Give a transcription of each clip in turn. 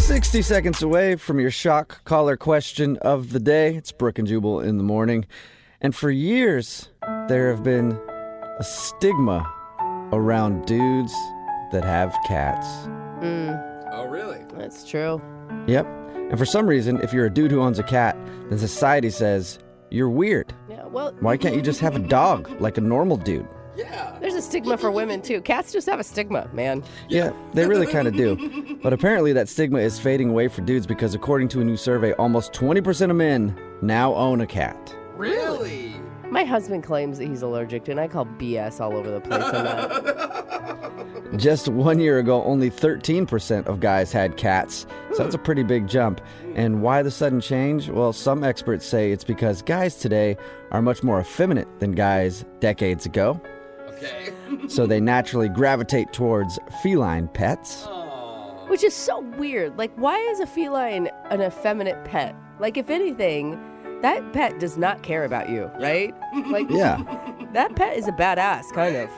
60 seconds away from your shock collar question of the day. It's Brooke and Jubal in the morning. And for years, there have been a stigma around dudes that have cats. Oh, really? That's true. Yep. And for some reason, if you're a dude who owns a cat, then society says you're weird. Yeah, well, Why can't you just have a dog like a normal dude? Yeah. there's a stigma for women, too. Cats just have a stigma, man. Yeah, they really kind of do. But apparently that stigma is fading away for dudes because according to a new survey, almost 20% of men now own a cat. Really? My husband claims that he's allergic to, and I call BS all over the place on that. Just 1 year ago, only 13% of guys had cats. So that's a pretty big jump. And why the sudden change? Well, some experts say it's because guys today are much more effeminate than guys decades ago. Okay. So they naturally gravitate towards feline pets. Which is so weird. Like, why is a feline an effeminate pet? Like, if anything, that pet does not care about you, right? Like, Yeah. that pet is a badass, kind of.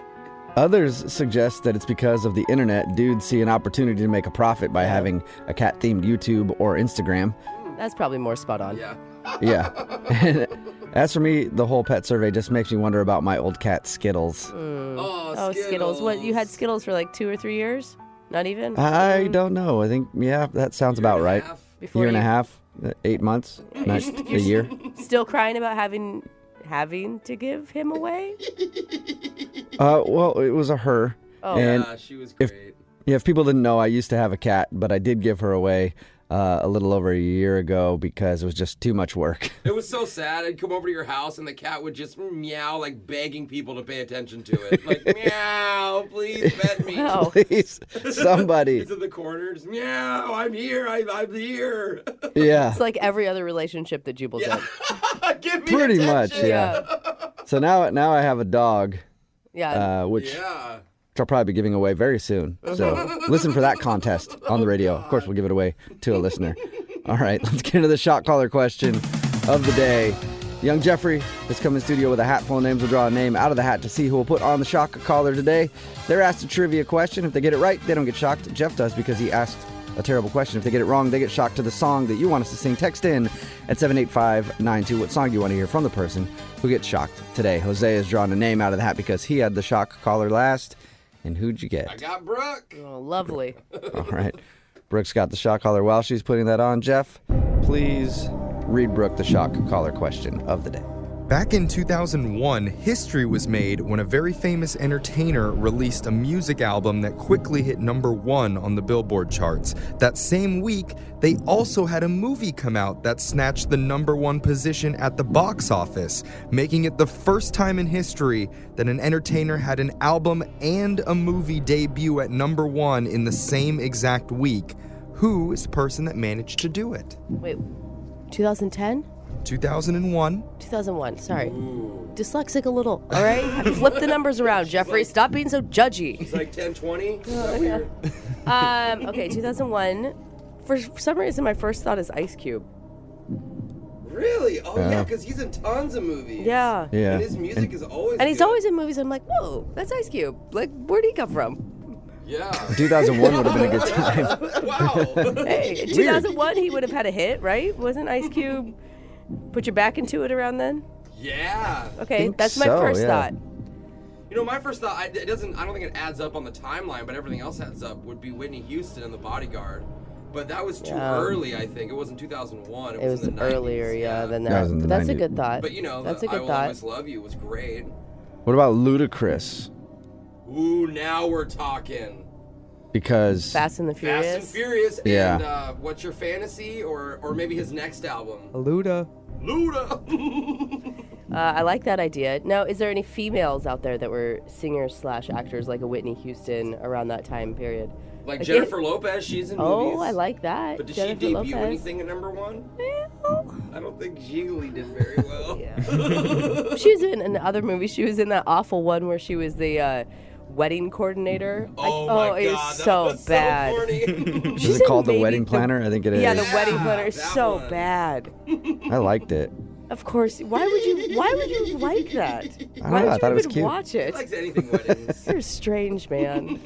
Others suggest that it's because of the internet. Dudes see an opportunity to make a profit by having a cat-themed YouTube or Instagram. That's probably more spot on. Yeah. Yeah. As for me, the whole pet survey just makes me wonder about my old cat, Skittles. Oh, Skittles. What, you had Skittles for like 2 or 3 years? Not even? I don't know. I think, yeah, that sounds about right. Before Year and a you- half, 8 months, not a year. Still crying about having to give him away? Well, it was a her. Oh. And Yeah, she was great. if people didn't know, I used to have a cat, but I did give her away a little over a year ago because it was just too much work. It was so sad. I'd come over to your house and the cat would just meow, like begging people to pay attention to it. Like, meow, please pet me. Oh. Please, somebody. It's in the corner, just meow, I'm here, I'm here. Yeah, It's like every other relationship that Jubal's in. Give me pretty attention. much, yeah. So now I have a dog, Yeah. which Yeah. I'll probably be giving away very soon. So listen for that contest on the radio. Of course, we'll give it away to a listener. All right, let's get into the shot caller question of the day. Young Jeffrey has come in studio with a hat full of names. We'll draw a name out of the hat to see who will put on the shock collar today. They're asked a trivia question. If they get it right, they don't get shocked. Jeff does because he asked a terrible question. If they get it wrong, they get shocked to the song that you want us to sing. Text in at 78592. What song do you want to hear from the person who gets shocked today? Jose has drawn a name out of the hat because he had the shock collar last. And who'd you get? I got Brooke. Oh, lovely. All right. Brooke's got the shock collar. While she's putting that on, Jeff, please read Brooke the shock collar question of the day. Back in 2001, history was made when a very famous entertainer released a music album that quickly hit #1 on the Billboard charts. That same week, they also had a movie come out that snatched the #1 position at the box office, making it the first time in history that an entertainer had an album and a movie debut at #1 in the same exact week. Who is the person that managed to do it? Wait, 2010? 2001. 2001, sorry. Dyslexic a little, all right? Flip the numbers around, Jeffrey. Stop being so judgy. It's like 10:20. Is that weird? Okay, 2001. For some reason, my first thought is Ice Cube. Really? Oh, yeah, because he's in tons of movies. Yeah. Yeah. And his music is always And he's good. always in movies. I'm like, whoa, that's Ice Cube. Like, where'd he come from? Yeah. 2001 would have been a good time. Wow. Hey, in 2001, he would have had a hit, right? Wasn't Ice Cube put your back into it around then? Yeah. Okay, think that's my so, first yeah. thought. You know, my first thought, I don't think it adds up on the timeline, but everything else adds up, would be Whitney Houston and The Bodyguard. But that was too early, I think. It wasn't 2001. It was in the 90s. earlier, yeah, than That that. was in the But that's a 90s. good thought. But, you know, that's a I good Will thought. Always Love You was great. What about Ludacris? Ooh, now we're talking. Because Fast and the Furious. Fast and Furious. Yeah. And What's Your Fantasy? Or maybe his next album. Luda. Luda. I like that idea. Now, is there any females out there that were singers/actors like a Whitney Houston around that time period? Like Like Jennifer Lopez, she's in movies. Oh, I like that. But did Jennifer she debut Lopez. anything at #1? Well, I don't think she really did very well. yeah. She was in other movies. She was in that awful one where she was the wedding coordinator. Oh my it god, was that so was bad. so corny. is She's it in called The maybe Wedding Planner? I think it is. Yeah, the wedding Yeah, planner is that so one. bad. I liked it. Of course. Why would you like that? don't Why know, I would thought you it was even cute. watch it? Likes anything weddings. You're a strange man.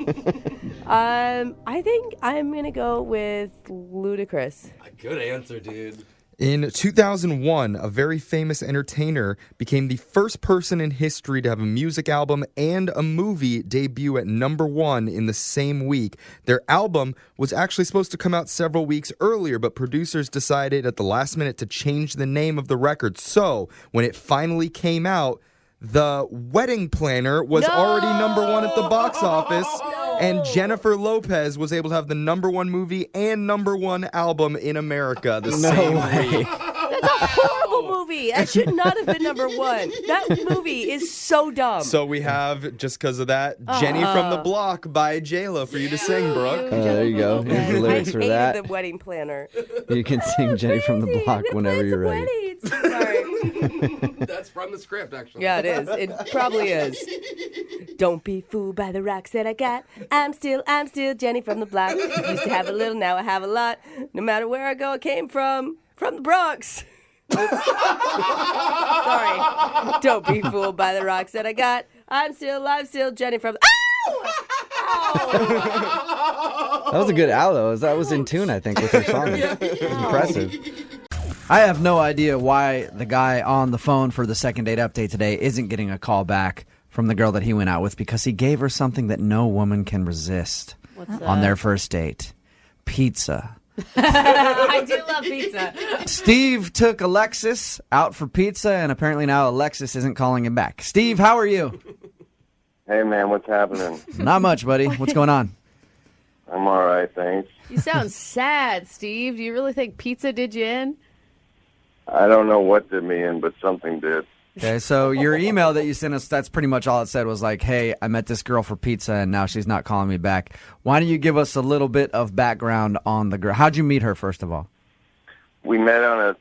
I think I'm going to go with Ludacris. Good answer, dude. In 2001, a very famous entertainer became the first person in history to have a music album and a movie debut at number 1 in the same week. Their album was actually supposed to come out several weeks earlier, but producers decided at the last minute to change the name of the record. So, when it finally came out, The Wedding Planner was already number 1 at the box office. And Jennifer Lopez was able to have the number 1 movie and number 1 album in America the same week. That's a horrible movie. That should not have been number 1. That movie is so dumb. So we have, just because of that, Jenny from the Block by J-Lo for you to sing, Brooke. There you go. Here's the lyrics for that. I hated The Wedding Planner. You can sing Jenny from the Block whenever you're ready. Sorry. That's from the script, actually. Yeah, it is. It probably is. Don't be fooled by the rocks that I got. I'm still Jenny from the Block. Used to have a little, now I have a lot. No matter where I go, I came from the Bronx. Oops. Sorry. Don't be fooled by the rocks that I got. I'm still Jenny from the... Ow! That was a good ow, though. That was in tune, I think, with her song. It was impressive. I have no idea why the guy on the phone for the second date update today isn't getting a call back from the girl that he went out with, because he gave her something that no woman can resist on their first date. Pizza. I do love pizza. Steve took Alexis out for pizza, and apparently now Alexis isn't calling him back. Steve, how are you? Hey, man, what's happening? Not much, buddy. What's going on? I'm all right, thanks. You sound sad, Steve. Do you really think pizza did you in? I don't know what did me in, but something did. Okay, so your email that you sent us, that's pretty much all it said was like, hey, I met this girl for pizza and now she's not calling me back. Why don't you give us a little bit of background on the girl? How'd you meet her, first of all? We met on a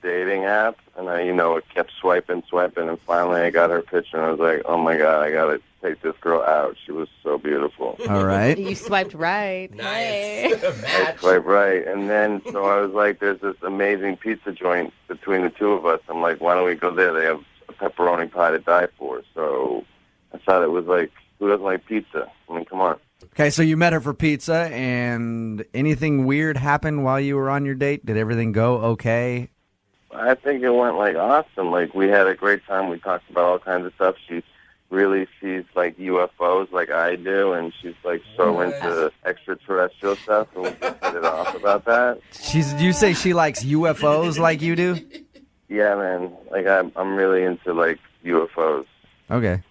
dating app, and it kept swiping, and finally I got her picture, and I was like, oh my God, I got to take this girl out. She was so beautiful. All right. You swiped right. Nice. Hey. I swiped right, and then so I was like, there's this amazing pizza joint between the two of us. I'm like, why don't we go there? They have a pepperoni pie to die for. So I thought it was like, who doesn't like pizza? I mean, come on. Okay, so you met her for pizza, and anything weird happened while you were on your date? Did everything go okay? I think it went awesome. We had a great time. We talked about all kinds of stuff. She sees UFOs like I do, and she's so into extraterrestrial stuff, and we just hit it off about that. Do you say she likes UFOs like you do? Yeah, man. I'm really into UFOs. Okay.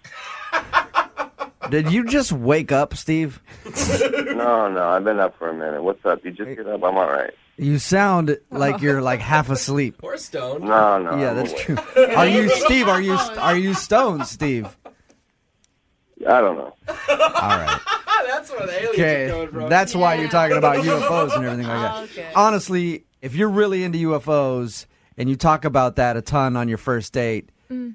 Did you just wake up, Steve? No, I've been up for a minute. What's up? You just get up? I'm all right. You sound like you're half asleep. Or stoned. No. Yeah, that's true. Are you Steve? Are you stoned, Steve? I don't know. All right. That's where the aliens are coming from. That's why you're talking about UFOs and everything like that. Okay. Honestly, if you're really into UFOs and you talk about that a ton on your first date,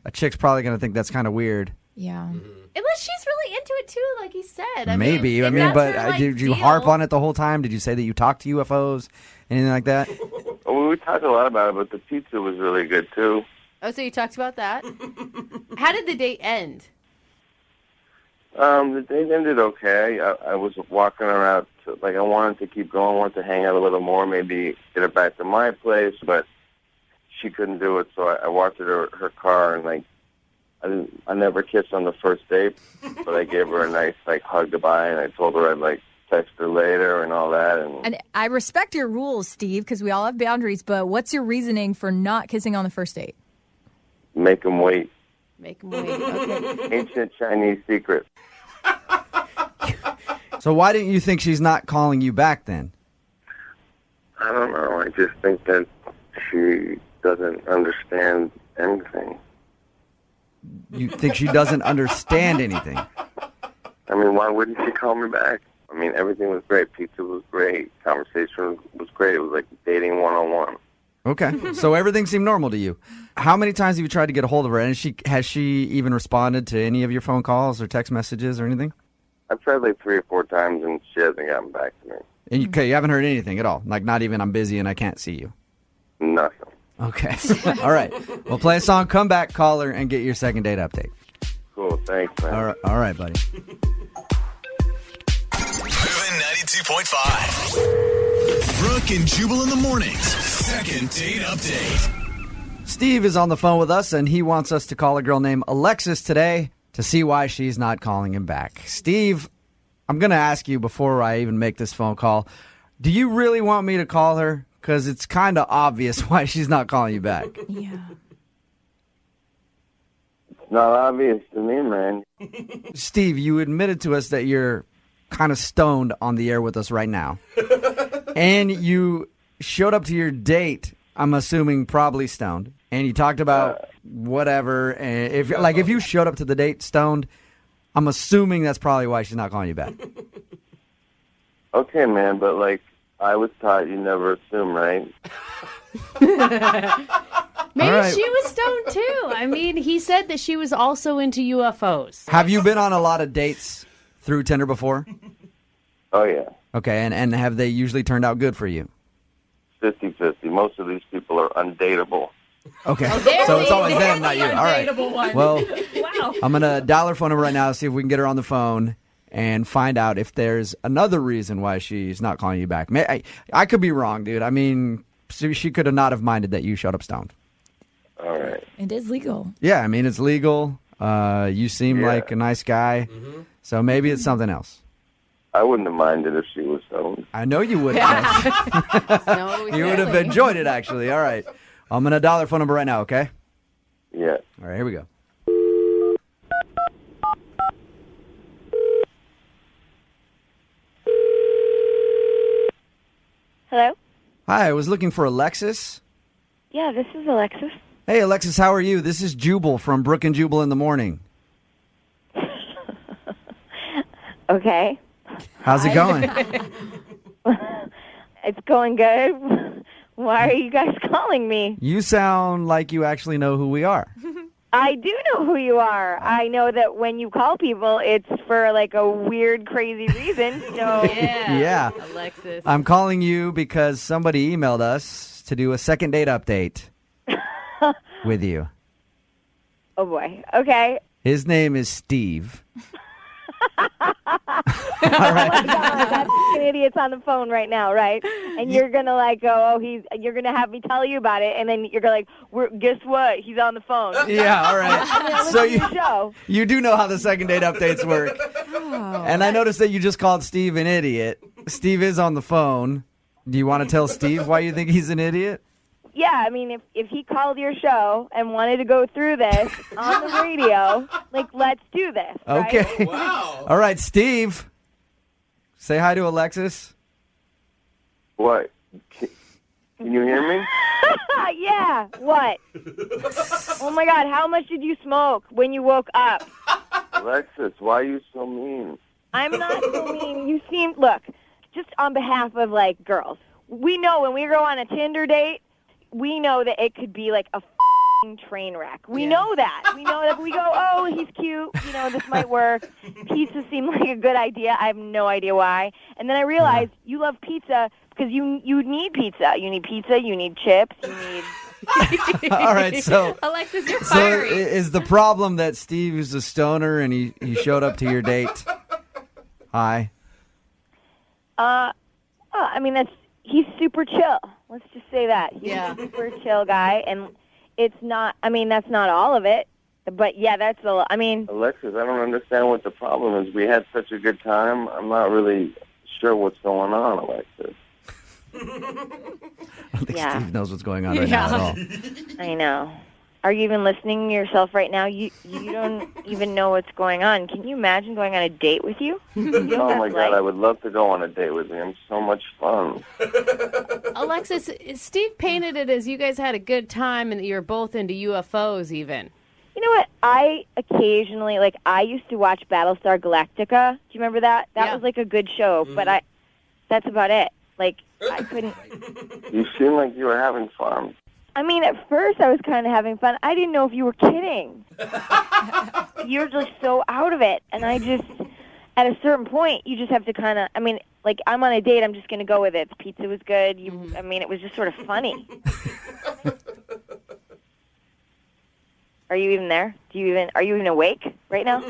a chick's probably going to think that's kind of weird. Yeah. Unless she's really into it too, like he said. Maybe. If that's But her, did you deal. harp on it the whole time? Did you say that you talked to UFOs? Anything like that? Well, we talked a lot about it, but the pizza was really good, too. Oh, so you talked about that? How did the date end? The date ended okay. I was walking her out. I wanted to keep going, wanted to hang out a little more, maybe get her back to my place, but she couldn't do it, so I walked her to her car, and I never kissed on the first date, but I gave her a nice hug goodbye, and I told her I'd text her later and all that. And I respect your rules, Steve, because we all have boundaries, but what's your reasoning for not kissing on the first date? Make them wait. Make him wait. Okay. Ancient Chinese secret. So why didn't you think she's not calling you back then? I don't know. I just think that she doesn't understand anything. You think she doesn't understand anything? I mean, why wouldn't she call me back? I mean, everything was great. Pizza was great. Conversation was great. It was like dating 101. Okay, so everything seemed normal to you. How many times have you tried to get a hold of her? And has she even responded to any of your phone calls or text messages or anything? I've tried 3 or 4 times, and she hasn't gotten back to me. And you haven't heard anything at all? Not even I'm busy and I can't see you? Nothing. Okay. All right. We'll play a song, come back, call her, and get your second date update. Cool. Thanks, man. All right, buddy. 92.5. Brooke and Jubal in the mornings. Second date update. Steve is on the phone with us, and he wants us to call a girl named Alexis today to see why she's not calling him back. Steve, I'm going to ask you before I even make this phone call, do you really want me to call her? Because it's kind of obvious why she's not calling you back. Yeah. It's not obvious to me, man. Steve, you admitted to us that you're kind of stoned on the air with us right now. And you showed up to your date, I'm assuming probably stoned. And you talked about whatever. And if you showed up to the date stoned, I'm assuming that's probably why she's not calling you back. Okay, man, but I was taught you never assume, right? Maybe right. she was stoned too. I mean, he said that she was also into UFOs. Have you been on a lot of dates through Tinder before? Oh, yeah. Okay, and have they usually turned out good for you? 50-50. Most of these people are undateable. Okay, so it's always them, not you. All right. Well, Wow. I'm going to dial her phone number right now, see if we can get her on the phone and find out if there's another reason why she's not calling you back. I could be wrong, dude. I mean, she could have not have minded that you showed up stoned. All right. It is legal. Yeah, I mean, it's legal. You seem like a nice guy, so maybe it's something else. I wouldn't have minded if she was stoned. I know you would have. No, You would have enjoyed it, actually. All right. I'm going to dial her phone number right now, okay? Yeah. All right, here we go. Hello? Hi, I was looking for Alexis. Yeah, this is Alexis. Hey, Alexis, how are you? This is Jubal from Brooke and Jubal in the morning. Okay. How's it going? It's going good. Why are you guys calling me? You sound like you actually know who we are. I do know who you are. I know that when you call people, it's for a weird, crazy reason. So Yeah. Alexis. I'm calling you because somebody emailed us to do a second date update with you. Oh boy. Okay. His name is Steve. Oh my God, that's idiots on the phone right now, right? And you're gonna go, you're gonna have me tell you about it, and then you're gonna guess what? He's on the phone. Yeah, all right. So Show. you do know how the second date updates work. And I noticed that you just called Steve an idiot. Steve is on the phone. Do you want to tell Steve why you think he's an idiot? Yeah, I mean, if he called your show and wanted to go through this on the radio, let's do this. Right? Okay. Wow. All right, Steve. Say hi to Alexis. What? Can you hear me? Yeah. What? Oh my God! How much did you smoke when you woke up? Alexis, why are you so mean? I'm not so mean. You seem just on behalf of girls. We know when we go on a Tinder date, we know that it could be a f***ing train wreck. We know that. We know that we go, oh, he's cute. This might work. Pizza seemed like a good idea. I have no idea why. And then I realized you love pizza because you need pizza. You need pizza. You need chips. You need... All right, so Alexis, you're so fiery. is the problem that Steve is a stoner and he showed up to your date? Hi. I mean, he's super chill. Let's just say that. He's a super chill guy, and it's not, that's not all of it, but yeah, that's Alexis, I don't understand what the problem is. We had such a good time. I'm not really sure what's going on, Alexis. I don't think Steve knows what's going on right now at all. I know. Are you even listening to yourself right now? You don't even know what's going on. Can you imagine going on a date with you? Oh, my God, I would love to go on a date with you. I'm so much fun. Alexis, Steve painted it as you guys had a good time and that you're both into UFOs even. You know what? I occasionally, I used to watch Battlestar Galactica. Do you remember that? That was, a good show, but that's about it. I couldn't... You seem like you were having fun. I mean, at first I was kind of having fun. I didn't know if you were kidding. You're just so out of it. And I just, at a certain point, you just have to kind of, I'm on a date, I'm just going to go with it. The pizza was good. It was just sort of funny. Are you even there? Are you even awake right now?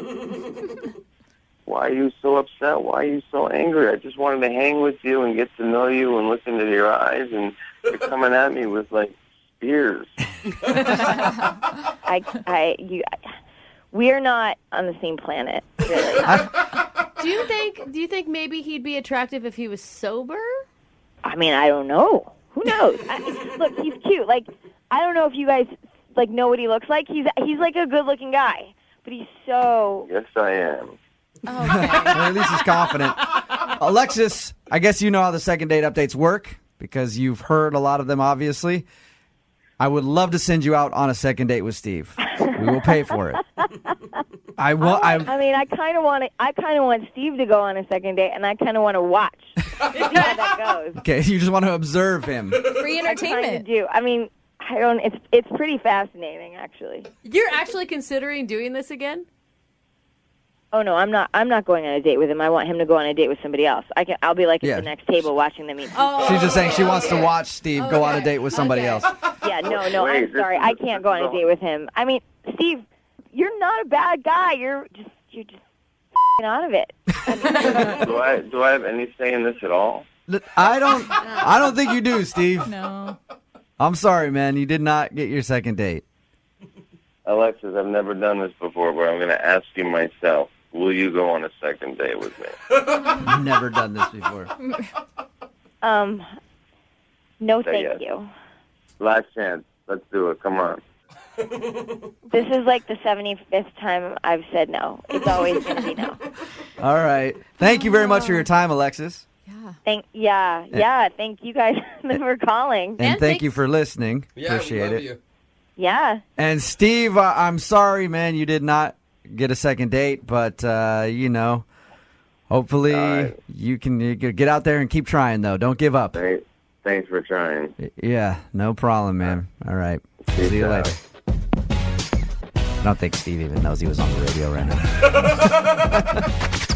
why are you so upset? Why are you so angry? I just wanted to hang with you and get to know you and look into your eyes, and you're coming at me with, like, spears. We're not on the same planet, really. Do you think maybe he'd be attractive if he was sober? I mean, I don't know. Who knows? Look, he's cute. Like, I don't know if you guys like know what he looks like. He's like a good-looking guy, but he's so. Yes, I am. Oh, okay. Well, at least he's confident. Alexis, I guess you know how the second date updates work because you've heard a lot of them, obviously. I would love to send you out on a second date with Steve. We will pay for it. I mean, I kind of want Steve to go on a second date, and I kind of want to watch. See how that goes. Okay, you just want to observe him. Free entertainment. I kind of do. I mean, I don't. It's pretty fascinating, actually. You're actually considering doing this again? Oh no, I'm not going on a date with him. I want him to go on a date with somebody else. I'll be like at the next table watching them eat. She's just saying she wants to watch Steve go on a date with somebody else. Yeah, no, I'm sorry. I can't go on a date with him. I mean, Steve, you're not a bad guy. You're just out of it. Do I have any say in this at all? I don't think you do, Steve. No. I'm sorry, man. You did not get your second date. Alexis, I've never done this before, but I'm going to ask you myself. Will you go on a second date with me? I've never done this before. No, thank you. Last chance. Let's do it. Come on. This is like the 75th time I've said no. It's always going to be no. All right. Thank you very much for your time, Alexis. Thank you guys for calling. And thank you for listening. Yeah, Appreciate we love it. you. Yeah. And Steve, I'm sorry, man. You did not get a second date, but hopefully you can get out there and keep trying, though. Don't give up. Thanks for trying. Yeah, no problem, man. All right. See you later. I don't think Steve even knows he was on the radio right now.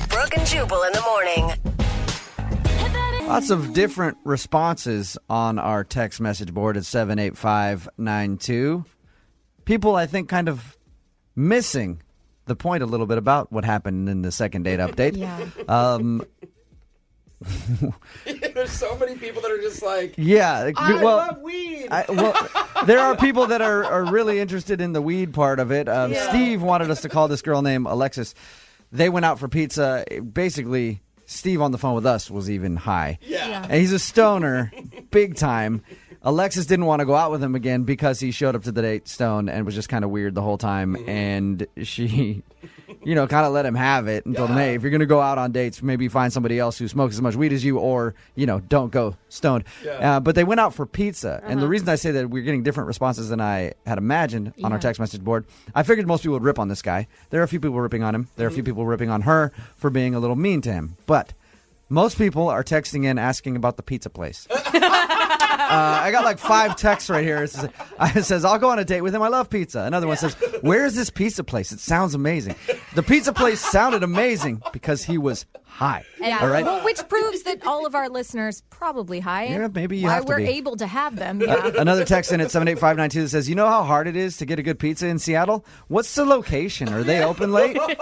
Brooke and Jubal in the morning. Lots of different responses on our text message board at 78592. People, I think, kind of missing the point a little bit about what happened in the second date update. Yeah. There's so many people that are just like, I love weed. There are people that are really interested in the weed part of it. Steve wanted us to call this girl named Alexis. They went out for pizza. Basically, Steve on the phone with us was even high. Yeah. And he's a stoner, big time. Alexis didn't want to go out with him again because he showed up to the date stoned and was just kind of weird the whole time. And she, kind of let him have it and told him, hey, if you're going to go out on dates, maybe find somebody else who smokes as much weed as you or, don't go stoned. Yeah. But they went out for pizza. And the reason I say that we're getting different responses than I had imagined on our text message board, I figured most people would rip on this guy. There are a few people ripping on him. There are a few people ripping on her for being a little mean to him. But most people are texting in asking about the pizza place. I got like 5 texts right here. It says, I'll go on a date with him. I love pizza. Another one says, where is this pizza place? It sounds amazing. The pizza place sounded amazing because he was high. Yeah. All right? Well, which proves that all of our listeners probably high. Yeah, maybe you why have to we're be. able to have them. Yeah. Another text in at 78592 that says, you know how hard it is to get a good pizza in Seattle? What's the location? Are they open late? Hey,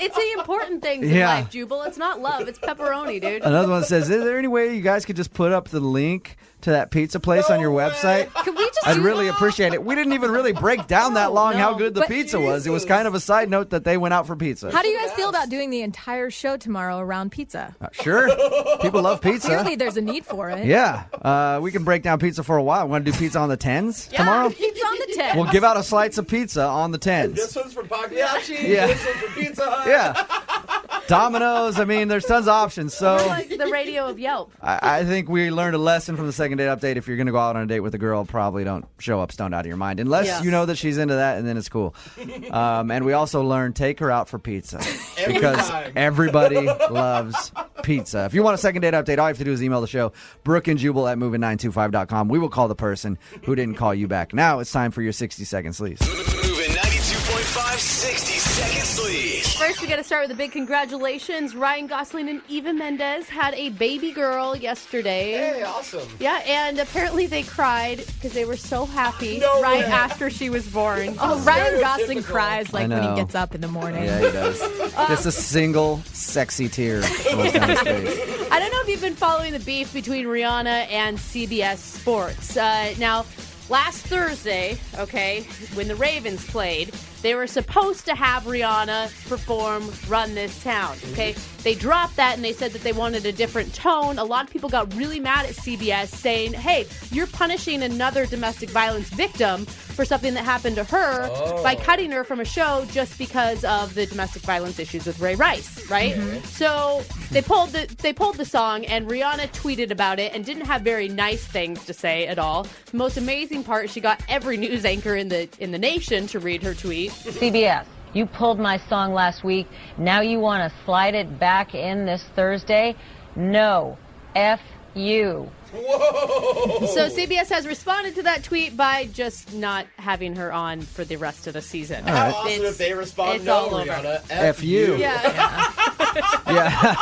it's the important things in life, Jubal. It's not love. It's pepperoni, dude. Another one says, is there any way you guys could just put up the link to that pizza place on your website? Could we just I'd really appreciate it. We didn't even really break down that long how good the pizza was. It was kind of a side note that they went out for pizza. How do you guys feel about doing the entire show tomorrow around pizza? Sure. People love pizza. Clearly there's a need for it. Yeah. We can break down pizza for a while. We want to do pizza on the 10s tomorrow? Pizza on the 10. We'll give out a slice of pizza on the 10s. This one's from Pagliacci. Yeah. This one's from Pizza Hut. Yeah. Domino's. I mean, there's tons of options. So We're like the radio of Yelp. I think we learned a lesson from the second date update. If you're going to go out on a date with a girl, probably don't show up stoned out of your mind. Unless you know that she's into that, and then it's cool. And we also learned, take her out for pizza. Because everybody loves pizza. If you want a second date update, all you have to do is email the show, brookeandjubal@moving925.com. We will call the person who didn't call you back. Now it's time for your 60-second sleaze. Moving 92.5. 106.5 60 Seconds Lead. First, we got to start with a big congratulations. Ryan Gosling and Eva Mendes had a baby girl yesterday. Hey, awesome. Yeah, and apparently they cried because they were so happy after she was born. Oh, Ryan Gosling cries like when he gets up in the morning. Yeah, he does. Just a single sexy tear rolls down his face. I don't know if you've been following the beef between Rihanna and CBS Sports. Now, last Thursday, when the Ravens played, they were supposed to have Rihanna perform Run This Town, They dropped that and they said that they wanted a different tone. A lot of people got really mad at CBS saying, hey, you're punishing another domestic violence victim for something that happened to her by cutting her from a show just because of the domestic violence issues with Ray Rice, right? Mm-hmm. So they pulled the song, and Rihanna tweeted about it and didn't have very nice things to say at all. The most amazing part, she got every news anchor in the nation to read her tweet. CBS, you pulled my song last week. Now you want to slide it back in this Thursday? No. F you. Whoa! So CBS has responded to that tweet by just not having her on for the rest of the season. How awesome if they respond, it's all over. Rihanna, F you. Yeah. Yeah.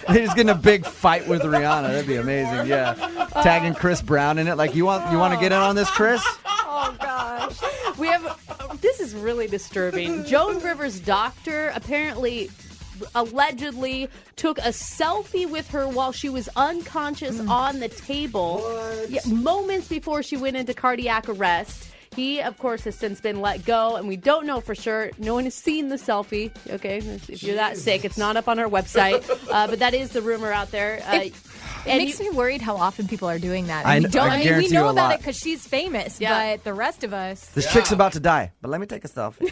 They're just getting a big fight with Rihanna. That'd be amazing. Yeah. Tagging Chris Brown in it. Like, you want to get in on this, Chris? Oh, gosh. We have, this is really disturbing. Joan Rivers' doctor apparently allegedly took a selfie with her while she was unconscious on the table. Moments before she went into cardiac arrest. He, of course, has since been let go, and we don't know for sure. No one has seen the selfie, If you're that sick, it's not up on our website. But that is the rumor out there. It makes me worried how often people are doing that. I we you know a about lot. it because she's famous, but the rest of us... This chick's about to die, but let me take a selfie.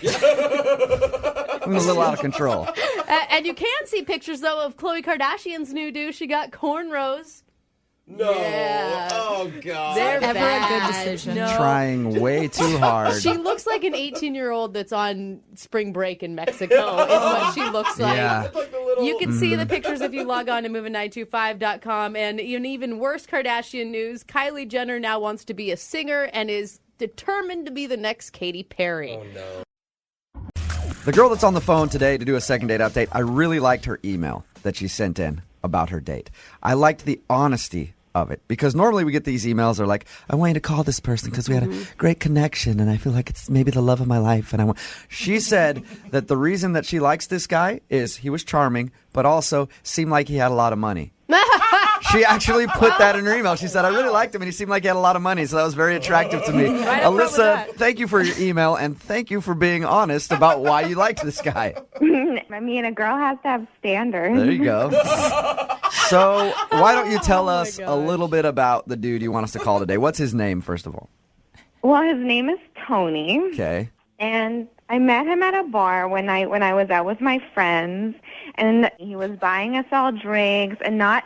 I'm a little out of control. And you can see pictures, though, of Khloe Kardashian's new do. She got cornrows. No. Yeah. Oh, God. They're Never bad. a good decision. No. Trying way too hard. She looks like an 18-year-old that's on spring break in Mexico is what she looks like. Yeah. You can see the pictures if you log on to moving925.com. And in even worse Kardashian news, Kylie Jenner now wants to be a singer and is determined to be the next Katy Perry. Oh, no. The girl that's on the phone today to do a second date update, I really liked her email that she sent in about her date. I liked the honesty of it, because normally we get these emails that are like, I want you to call this person because we had a great connection and I feel like it's maybe the love of my life. And she said that the reason that she likes this guy is he was charming, but also seemed like he had a lot of money. She actually put that in her email. She said, I really liked him and he seemed like he had a lot of money, so that was very attractive to me. Alyssa, thank you for your email, and thank you for being honest about why you liked this guy. I mean, a girl has to have standards. There you go. So why don't you tell us a little bit about the dude you want us to call today? What's his name, first of all? Well, his name is Tony. Okay. And I met him at a bar when I was out with my friends, and he was buying us all drinks, and not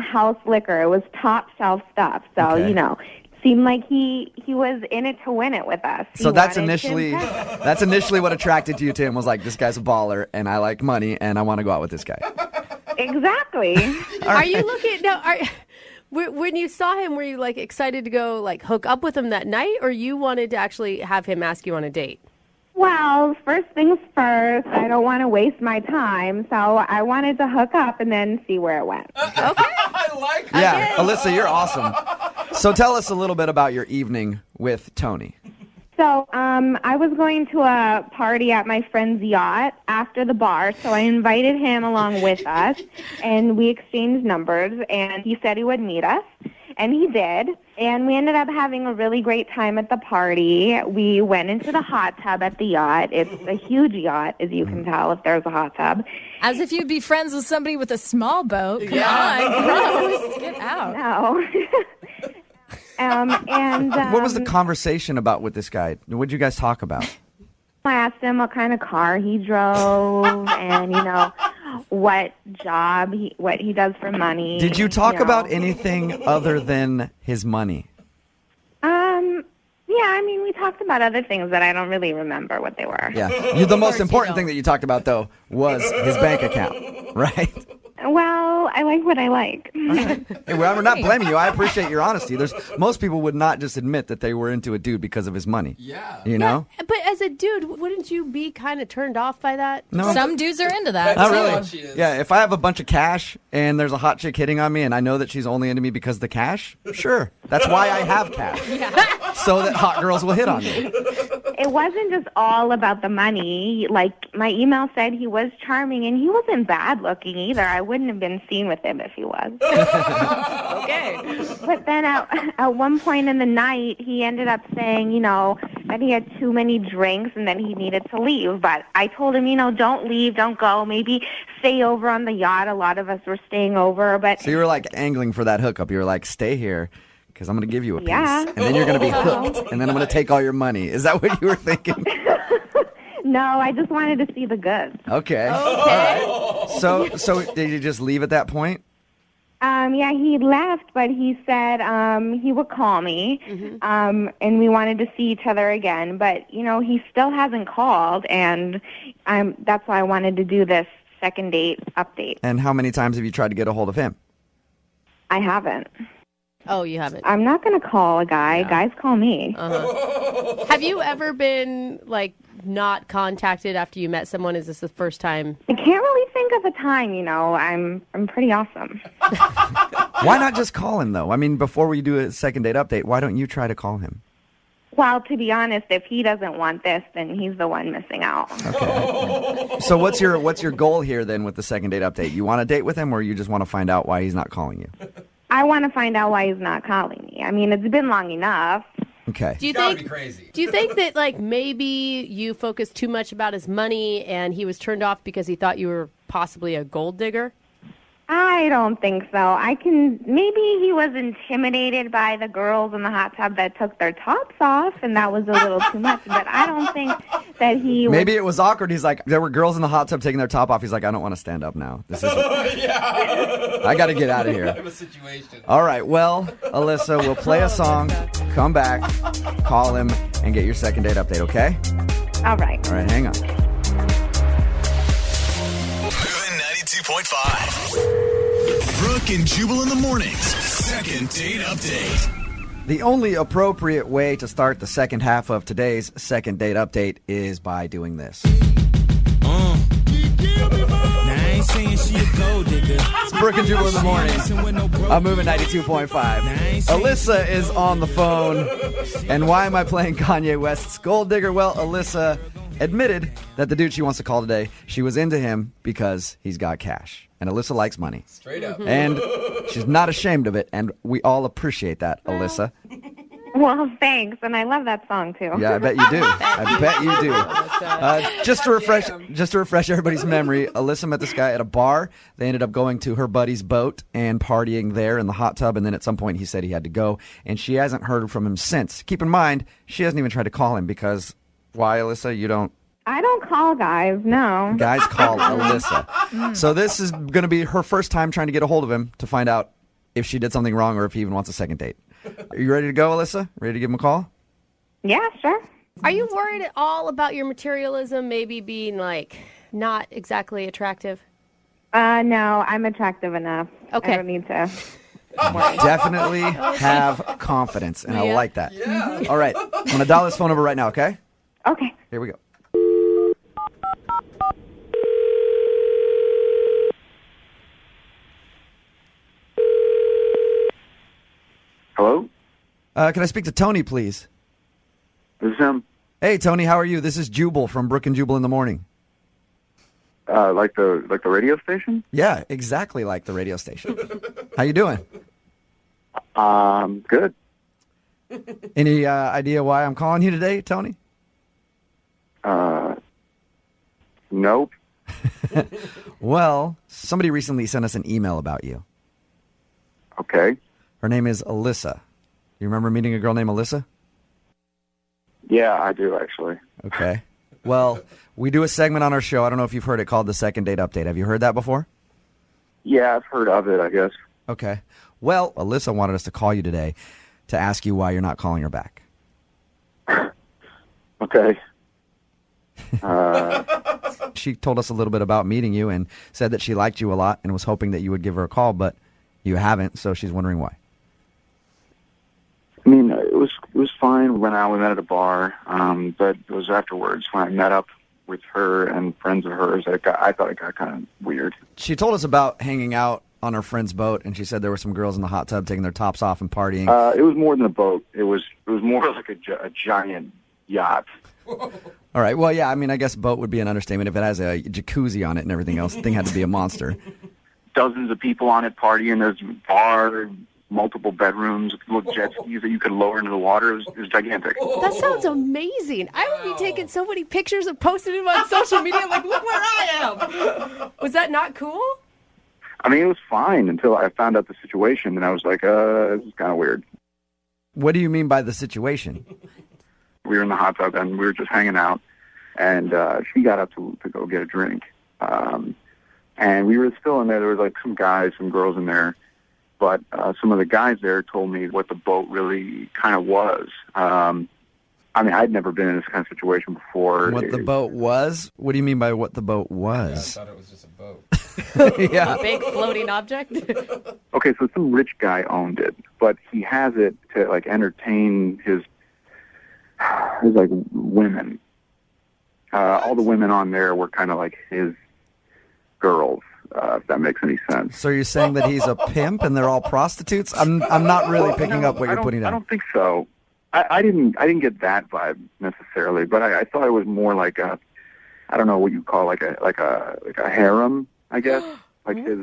house liquor. It was top shelf stuff. So seemed like he was in it to win it with us. So that's initially what attracted you to him, was like, this guy's a baller and I like money and I want to go out with this guy. Exactly. Are you looking when you saw him, were you like excited to go like hook up with him that night, or you wanted to actually have him ask you on a date? Well, first things first, I don't want to waste my time, so I wanted to hook up and then see where it went. Okay. I like that. Yeah, Alyssa, you're awesome. So tell us a little bit about your evening with Tony. So I was going to a party at my friend's yacht after the bar, so I invited him along with us, and we exchanged numbers, and he said he would meet us, and he did, and we ended up having a really great time at the party. We went into the hot tub at the yacht. It's a huge yacht, as you can tell, if there's a hot tub. As if you'd be friends with somebody with a small boat. Come on, gross. Get out. No. What was the conversation about with this guy? What did you guys talk about? I asked him what kind of car he drove and, what job, what he does for money. Did you talk about anything other than his money? Yeah, I mean, we talked about other things that I don't really remember what they were. Yeah. The most important thing that you talked about, though, was his bank account, right? Well, I like what I like. Hey, well, we're not blaming you. I appreciate your honesty. Most people would not just admit that they were into a dude because of his money. Yeah. You know? But as a dude, wouldn't you be kind of turned off by that? No. Some dudes are into that. Not too. really. Yeah, if I have a bunch of cash and there's a hot chick hitting on me and I know that she's only into me because of the cash, sure. That's why I have cash. So that hot girls will hit on me. It wasn't just all about the money. Like, my email said he was charming, and he wasn't bad looking either. I wouldn't have been seen with him if he was. Okay. But then at one point in the night, he ended up saying, that he had too many drinks and that he needed to leave. But I told him, don't leave, don't go. Maybe stay over on the yacht. A lot of us were staying over. But So you were like angling for that hookup. You were like, stay here because I'm going to give you a piece. Yeah. And then you're going to be hooked. And then I'm going to take all your money. Is that what you were thinking? no, I just wanted to see the goods. Okay. All right. So did you just leave at that point? Yeah, he left, but he said he would call me, and we wanted to see each other again. But, he still hasn't called, and that's why I wanted to do this second date update. And how many times have you tried to get a hold of him? I haven't. Oh, you haven't? I'm not going to call a guy. Yeah. Guys call me. Have you ever been, not contacted after you met someone? Is this the first time? I can't really think of a time, I'm pretty awesome. Why not just call him, though? I mean, before we do a second date update, why don't you try to call him? Well, to be honest, if he doesn't want this, then he's the one missing out. Okay. So what's your goal here, then, with the second date update? You want to date with him, or you just want to find out why he's not calling you? I want to find out why he's not calling me. I mean, it's been long enough. Okay. Do you Gotta think? be crazy. Do you think that maybe you focused too much about his money and he was turned off because he thought you were possibly a gold digger? I don't think so. Maybe he was intimidated by the girls in the hot tub that took their tops off, and that was a little too much. But I don't think that he was... Maybe it was awkward. He's like, there were girls in the hot tub taking their top off. He's like, I don't want to stand up now. This is. I got to get out of here. I have a situation. All right. Well, Alyssa, we'll play a song, come back, call him, and get your second date update. Okay? All right. All right. Hang on. Moving 92.5. Brooke and Jubal in the mornings. Second date update. The only appropriate way to start the second half of today's second date update is by doing this. Now I ain't saying she a gold digger. It's Brooke and Jubal in the morning. I'm moving 92.5. Alyssa is on the phone. And why am I playing Kanye West's Gold Digger? Well, Alyssa admitted that the dude she wants to call today, she was into him because he's got cash. And Alyssa likes money. Straight up. And she's not ashamed of it. And we all appreciate that, Alyssa. Well, thanks, and I love that song too. Yeah, I bet you do. I bet you do. Just to refresh everybody's memory, Alyssa met this guy at a bar. They ended up going to her buddy's boat and partying there in the hot tub. And then at some point he said he had to go. And she hasn't heard from him since. Keep in mind, she hasn't even tried to call him because why, Alyssa? You don't. I don't call guys, no. Guys call Alyssa. So this is going to be her first time trying to get a hold of him to find out if she did something wrong or if he even wants a second date. Are you ready to go, Alyssa? Ready to give him a call? Yeah, sure. Are you worried at all about your materialism maybe being not exactly attractive? No, I'm attractive enough. Okay. I don't need to. Definitely have confidence, and I like that. Yeah. All right. I'm going to dial this phone over right now, okay? Okay. Here we go. Hello? Can I speak to Tony, please? This is him. Hey, Tony, how are you? This is Jubal from Brooke and Jubal in the morning. Like the radio station? Yeah, exactly like the radio station. How you doing? Good. Any idea why I'm calling you today, Tony? Nope. Well, somebody recently sent us an email about you. Okay. Her name is Alyssa. You remember meeting a girl named Alyssa? Yeah, I do, actually. Okay. Well, we do a segment on our show. I don't know if you've heard it called the Second Date Update. Have you heard that before? Yeah, I've heard of it, I guess. Okay. Well, Alyssa wanted us to call you today to ask you why you're not calling her back. Okay. She told us a little bit about meeting you and said that she liked you a lot and was hoping that you would give her a call, but you haven't, so she's wondering why. I mean, it was fine. We went out, we met at a bar, but it was afterwards when I met up with her and friends of hers. I thought it got kind of weird. She told us about hanging out on her friend's boat, and she said there were some girls in the hot tub taking their tops off and partying. It was more than a boat. It was more like a giant yacht. All right. Well, yeah, I mean, I guess boat would be an understatement. If it has a jacuzzi on it and everything else, the thing had to be a monster. Dozens of people on it partying. There's a bar, multiple bedrooms, little jet skis that you could lower into the water. It was gigantic. That sounds amazing. I would be taking so many pictures and posting them on social media like, look where I am. Was that not cool? I mean, it was fine until I found out the situation, and I was like, this is kind of weird. What do you mean by the situation? We were in the hot tub, and we were just hanging out, and she got up to go get a drink. And we were still in there. There was like some guys, some girls in there. But some of the guys there told me what the boat really kind of was. I mean, I'd never been in this kind of situation before. What the boat was? What do you mean by what the boat was? Yeah, I thought it was just a boat. Yeah. A big floating object? Okay, so some rich guy owned it, but he has it to like entertain his like women. All the women on there were kind of like his girls. If that makes any sense. So you're saying that he's a pimp and they're all prostitutes? I'm not really picking up what you're putting down. I don't think so. I didn't get that vibe necessarily, but I thought it was more like a, I don't know what you call like a harem, I guess. Like his.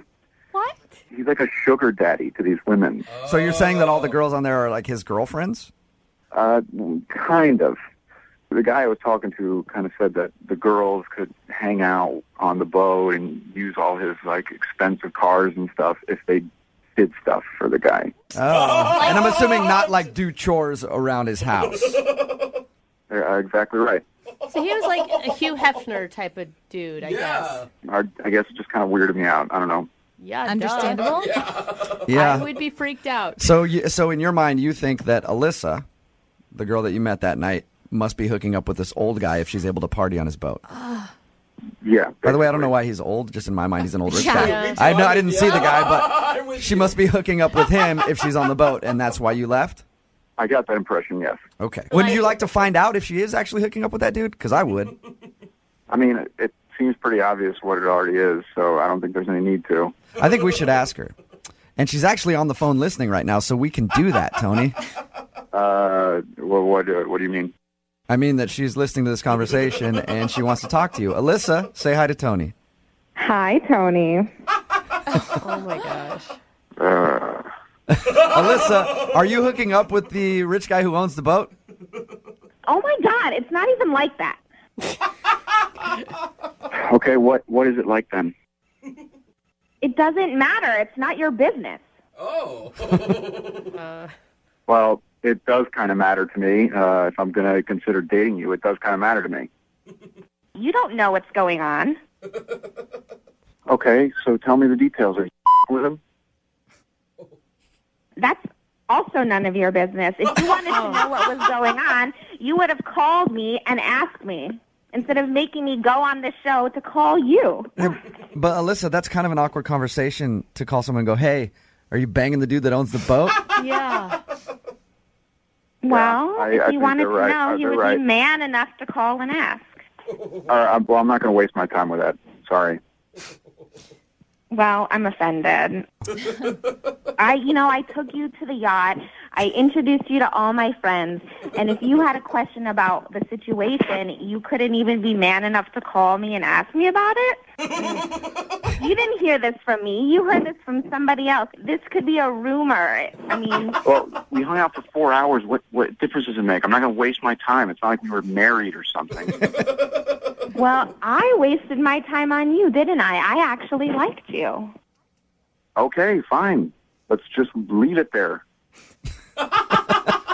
What? He's like a sugar daddy to these women. So you're saying that all the girls on there are like his girlfriends? Kind of. The guy I was talking to kind of said that the girls could hang out on the boat and use all his like expensive cars and stuff if they did stuff for the guy. Oh, and I'm assuming not like do chores around his house. Exactly right. So he was like a Hugh Hefner type of dude, I guess. I guess it just kind of weirded me out. I don't know. Yeah, understandable. Yeah. I would be freaked out. So in your mind, you think that Alyssa, the girl that you met that night, must be hooking up with this old guy if she's able to party on his boat. Yeah. By the way, I don't know why he's old. Just in my mind, he's an old rich Yeah. guy. I know I didn't see the guy, but she must be hooking up with him if she's on the boat, and that's why you left? I got that impression, yes. Okay. Would you like to find out if she is actually hooking up with that dude? Because I would. I mean, it seems pretty obvious what it already is, so I don't think there's any need to. I think we should ask her. And she's actually on the phone listening right now, so we can do that, Tony. What do you mean? I mean that she's listening to this conversation and she wants to talk to you. Alyssa, say hi to Tony. Hi, Tony. Oh, my gosh. Alyssa, are you hooking up with the rich guy who owns the boat? Oh, my God. It's not even like that. Okay, what is it like then? It doesn't matter. It's not your business. Oh. Well, it does kind of matter to me. If I'm going to consider dating you, it does kind of matter to me. You don't know what's going on. Okay, so tell me the details. Are you with him? That's also none of your business. If you wanted to know what was going on, you would have called me and asked me instead of making me go on the show to call you. But Alyssa, that's kind of an awkward conversation to call someone and go, hey, are you banging the dude that owns the boat? Yeah. Well, I if you think wanted they're to right. know, you They're would right. be man enough to call and ask. Well, I'm not going to waste my time with that. Sorry. Well, I'm offended. I took you to the yacht. I introduced you to all my friends. And if you had a question about the situation, you couldn't even be man enough to call me and ask me about it? You didn't hear this from me. You heard this from somebody else. This could be a rumor. I mean... Well, we hung out for 4 hours. What difference does it make? I'm not going to waste my time. It's not like we were married or something. Well, I wasted my time on you, didn't I? I actually liked you. Okay, fine. Let's just leave it there.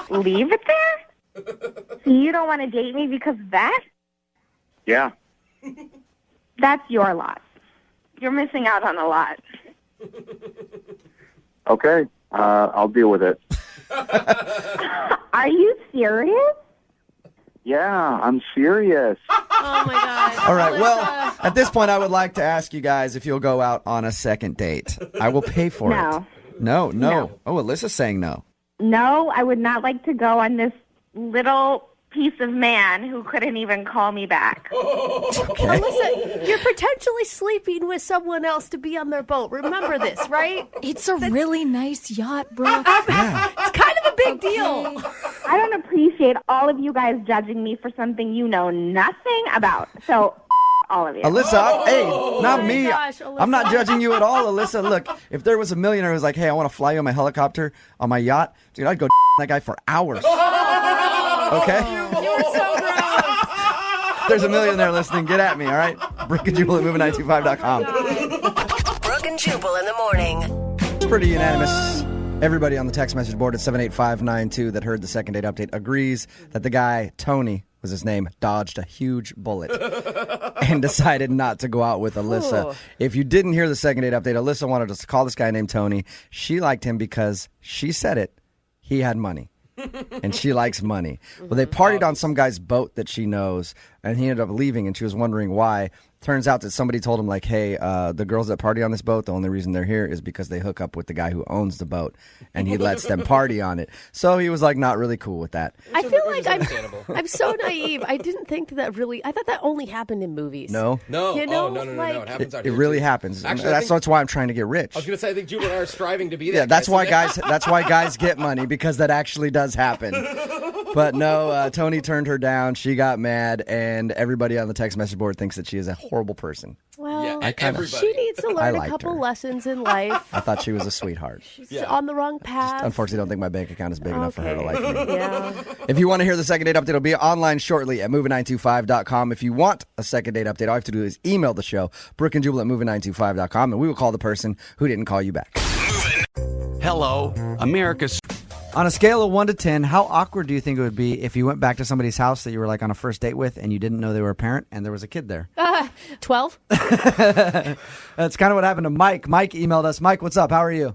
Leave it there? You don't want to date me because of that? Yeah. That's your loss. You're missing out on a lot. Okay, I'll deal with it. Are you serious? Yeah, I'm serious. Oh, my God. All right, well, at this point, I would like to ask you guys if you'll go out on a second date. I will pay for it. No. Oh, Alyssa's saying no. No, I would not like to go on this little piece of man who couldn't even call me back. Okay. Alyssa, you're potentially sleeping with someone else to be on their boat. Remember this, right? It's a really nice yacht, Brooke. It's kind of a big deal. I don't appreciate all of you guys judging me for something you know nothing about. So, all of you. Alyssa, hey, not my me. gosh, Alyssa. I'm not judging you at all, Alyssa. Look, if there was a millionaire who was like, hey, I want to fly you on my helicopter, on my yacht, dude, I'd go that guy for hours. Okay? You were so gross. There's a millionaire listening. Get at me, all right? Brooke and Jubal at moving925.com. Brooke and Jubal in the morning. It's pretty unanimous. Everybody on the text message board at 78592 that heard the second date update agrees that the guy, Tony was his name, dodged a huge bullet and decided not to go out with Alyssa. Ooh. If you didn't hear the second date update, Alyssa wanted us to call this guy named Tony. She liked him because she said it. He had money. And she likes money. Well, they partied on some guy's boat that she knows, and he ended up leaving, and she was wondering why. Turns out that somebody told him, like, hey, the girls that party on this boat, the only reason they're here is because they hook up with the guy who owns the boat, and he lets them party on it. So he was, like, not really cool with that. I feel like I'm so naive. I didn't think that really. I thought that only happened in movies. No. You know, no. It happens out It here, really too. happens. Actually, That's why I'm trying to get rich. I was going to say, I think Jubal and I are striving to be that. Yeah, that's why guy. that's why guys get money, because that actually does happen. But no, Tony turned her down. She got mad, and everybody on the text message board thinks that she is a horrible person. Well, everybody. she needs to I learn a liked couple her. lessons in life. I thought she was a sweetheart. She's on the wrong path. Unfortunately, I don't think my bank account is big enough for her to like me. Yeah. If you want to hear the second date update, it'll be online shortly at moving925.com. If you want a second date update, all you have to do is email the show, Brooke and Jubal at moving925.com, and we will call the person who didn't call you back. Hello, America's... On a scale of 1 to 10, how awkward do you think it would be if you went back to somebody's house that you were like on a first date with and you didn't know they were a parent and there was a kid there? 12? That's kind of what happened to Mike. Mike emailed us. Mike, what's up? How are you?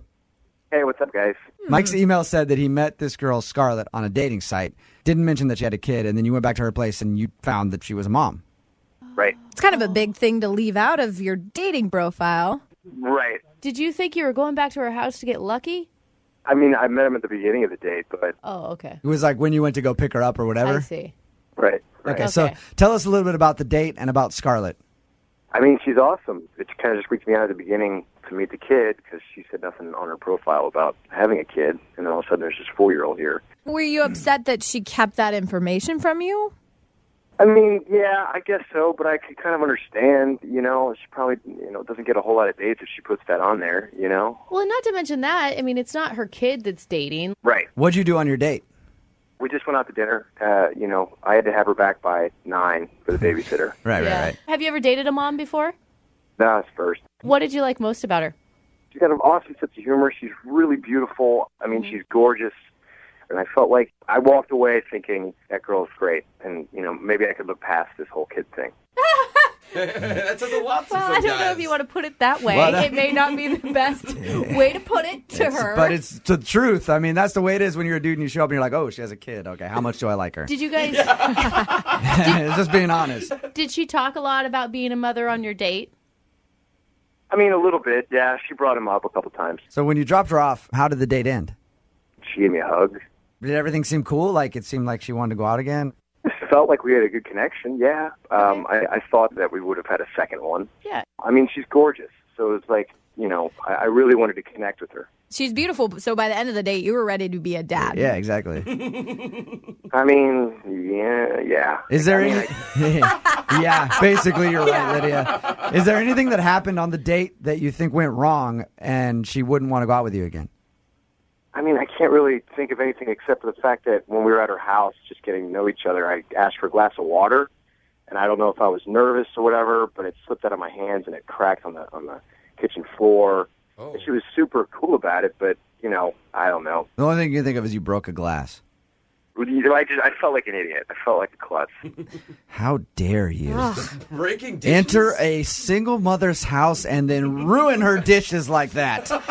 Hey, what's up, guys? Mike's email said that he met this girl, Scarlett, on a dating site. Didn't mention that she had a kid, and then you went back to her place and you found that she was a mom. Right. It's kind of a big thing to leave out of your dating profile. Right. Did you think you were going back to her house to get lucky? I mean, I met him at the beginning of the date, but... Oh, okay. It was like when you went to go pick her up or whatever? I see. Right. Okay, so tell us a little bit about the date and about Scarlett. I mean, she's awesome. It kind of just freaked me out at the beginning to meet the kid because she said nothing on her profile about having a kid, and then all of a sudden there's this 4-year-old here. Were you upset that she kept that information from you? I mean, yeah, I guess so, but I could kind of understand, she probably, doesn't get a whole lot of dates if she puts that on there, Well, not to mention that, I mean, it's not her kid that's dating. Right. What'd you do on your date? We just went out to dinner. I had to have her back by 9 for the babysitter. Right. Have you ever dated a mom before? That was first. What did you like most about her? She's got an awesome sense of humor. She's really beautiful. I mean, she's gorgeous. And I felt like I walked away thinking, that girl's great. And, maybe I could look past this whole kid thing. That says a lot to Well, some I don't know guys. if you want to put it that way. Well, It may not be the best way to put it to her. But it's the truth. I mean, that's the way it is when you're a dude and you show up and you're like, oh, she has a kid. Okay, how much do I like her? Did you guys... Just being honest. Did she talk a lot about being a mother on your date? I mean, a little bit, yeah. She brought him up a couple times. So when you dropped her off, how did the date end? She gave me a hug. Did everything seem cool? Like it seemed like she wanted to go out again? It felt like we had a good connection, yeah. I thought that we would have had a second one. Yeah. I mean, she's gorgeous. So it's like, I really wanted to connect with her. She's beautiful, so by the end of the date, you were ready to be a dad. Yeah, exactly. I mean, yeah. Is there any... Yeah, basically you're right, Lydia. Is there anything that happened on the date that you think went wrong and she wouldn't want to go out with you again? I mean, I can't really think of anything except for the fact that when we were at her house, just getting to know each other, I asked for a glass of water, and I don't know if I was nervous or whatever, but it slipped out of my hands and it cracked on the kitchen floor. Oh. And she was super cool about it, but I don't know. The only thing you can think of is you broke a glass. I felt like an idiot. I felt like a klutz. How dare you? Breaking dishes. Enter a single mother's house and then ruin her dishes like that. Come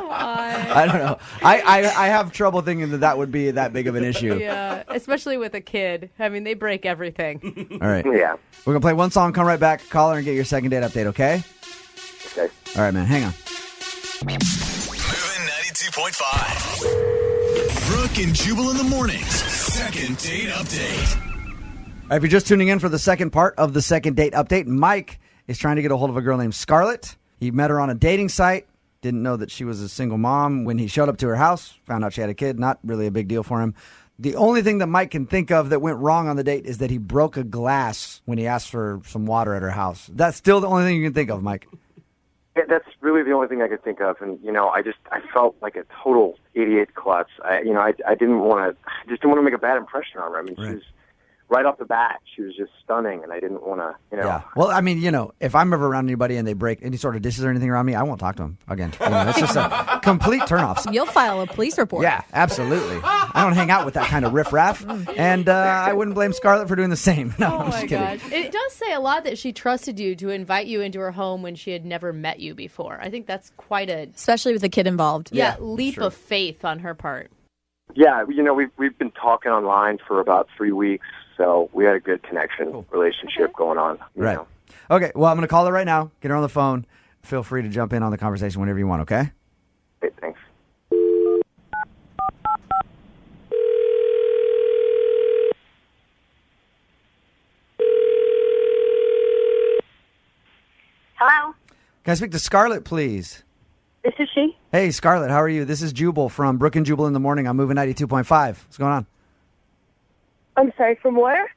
on. I don't know. I have trouble thinking that would be that big of an issue. Yeah, especially with a kid. I mean, they break everything. All right. Yeah. We're going to play one song, come right back, call her, and get your second date update, okay? Okay. All right, man. Hang on. Moving 92.5. Brooke and Jubal in the mornings. Second date update. All right, if you're just tuning in for the second part of the second date update, Mike is trying to get a hold of a girl named Scarlett. He met her on a dating site. Didn't know that she was a single mom. When he showed up to her house, found out she had a kid. Not really a big deal for him. The only thing that Mike can think of that went wrong on the date is that he broke a glass when he asked for some water at her house. That's still the only thing you can think of, Mike. Yeah, that's really the only thing I could think of, and I felt like a total idiot klutz. I didn't want to make a bad impression on her. I mean, Right. She was right off the bat, she was just stunning, and I didn't want to, Yeah. Well, I mean, if I'm ever around anybody and they break any sort of dishes or anything around me, I won't talk to them again. It's just a complete turnoff. You'll file a police report. Yeah, absolutely. I don't hang out with that kind of riffraff, and I wouldn't blame Scarlett for doing the same. No, I'm just kidding. Gosh. It does say a lot that she trusted you to invite you into her home when she had never met you before. I think that's quite a... Especially with a kid involved. leap of faith on her part. Yeah, we've been talking online for about 3 weeks, so we had a good relationship going on. Right. Okay, well, I'm going to call her right now, get her on the phone. Feel free to jump in on the conversation whenever you want, okay? Okay, thanks. Hello, Can I speak to Scarlett, please? this is she. Hey, Scarlett, how are you? This is Jubal from Brooke and Jubal in the Morning. I'm Moving 92.5. What's going on? I'm sorry, from where?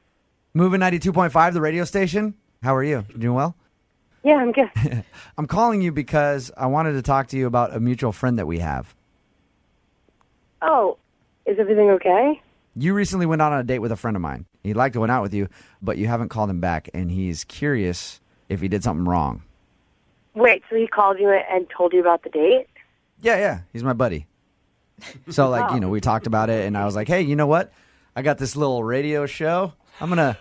Moving 92.5, the radio station. How are you? You doing well? Yeah, I'm good. I'm calling you because I wanted to talk to you about a mutual friend that we have. Oh, is everything okay? You recently went out on a date with a friend of mine. He'd like to went out with you, but you haven't called him back, and he's curious if he did something wrong. Wait, so he called you and told you about the date? Yeah, he's my buddy. So, we talked about it, and I was like, hey, you know what? I got this little radio show. I'm gonna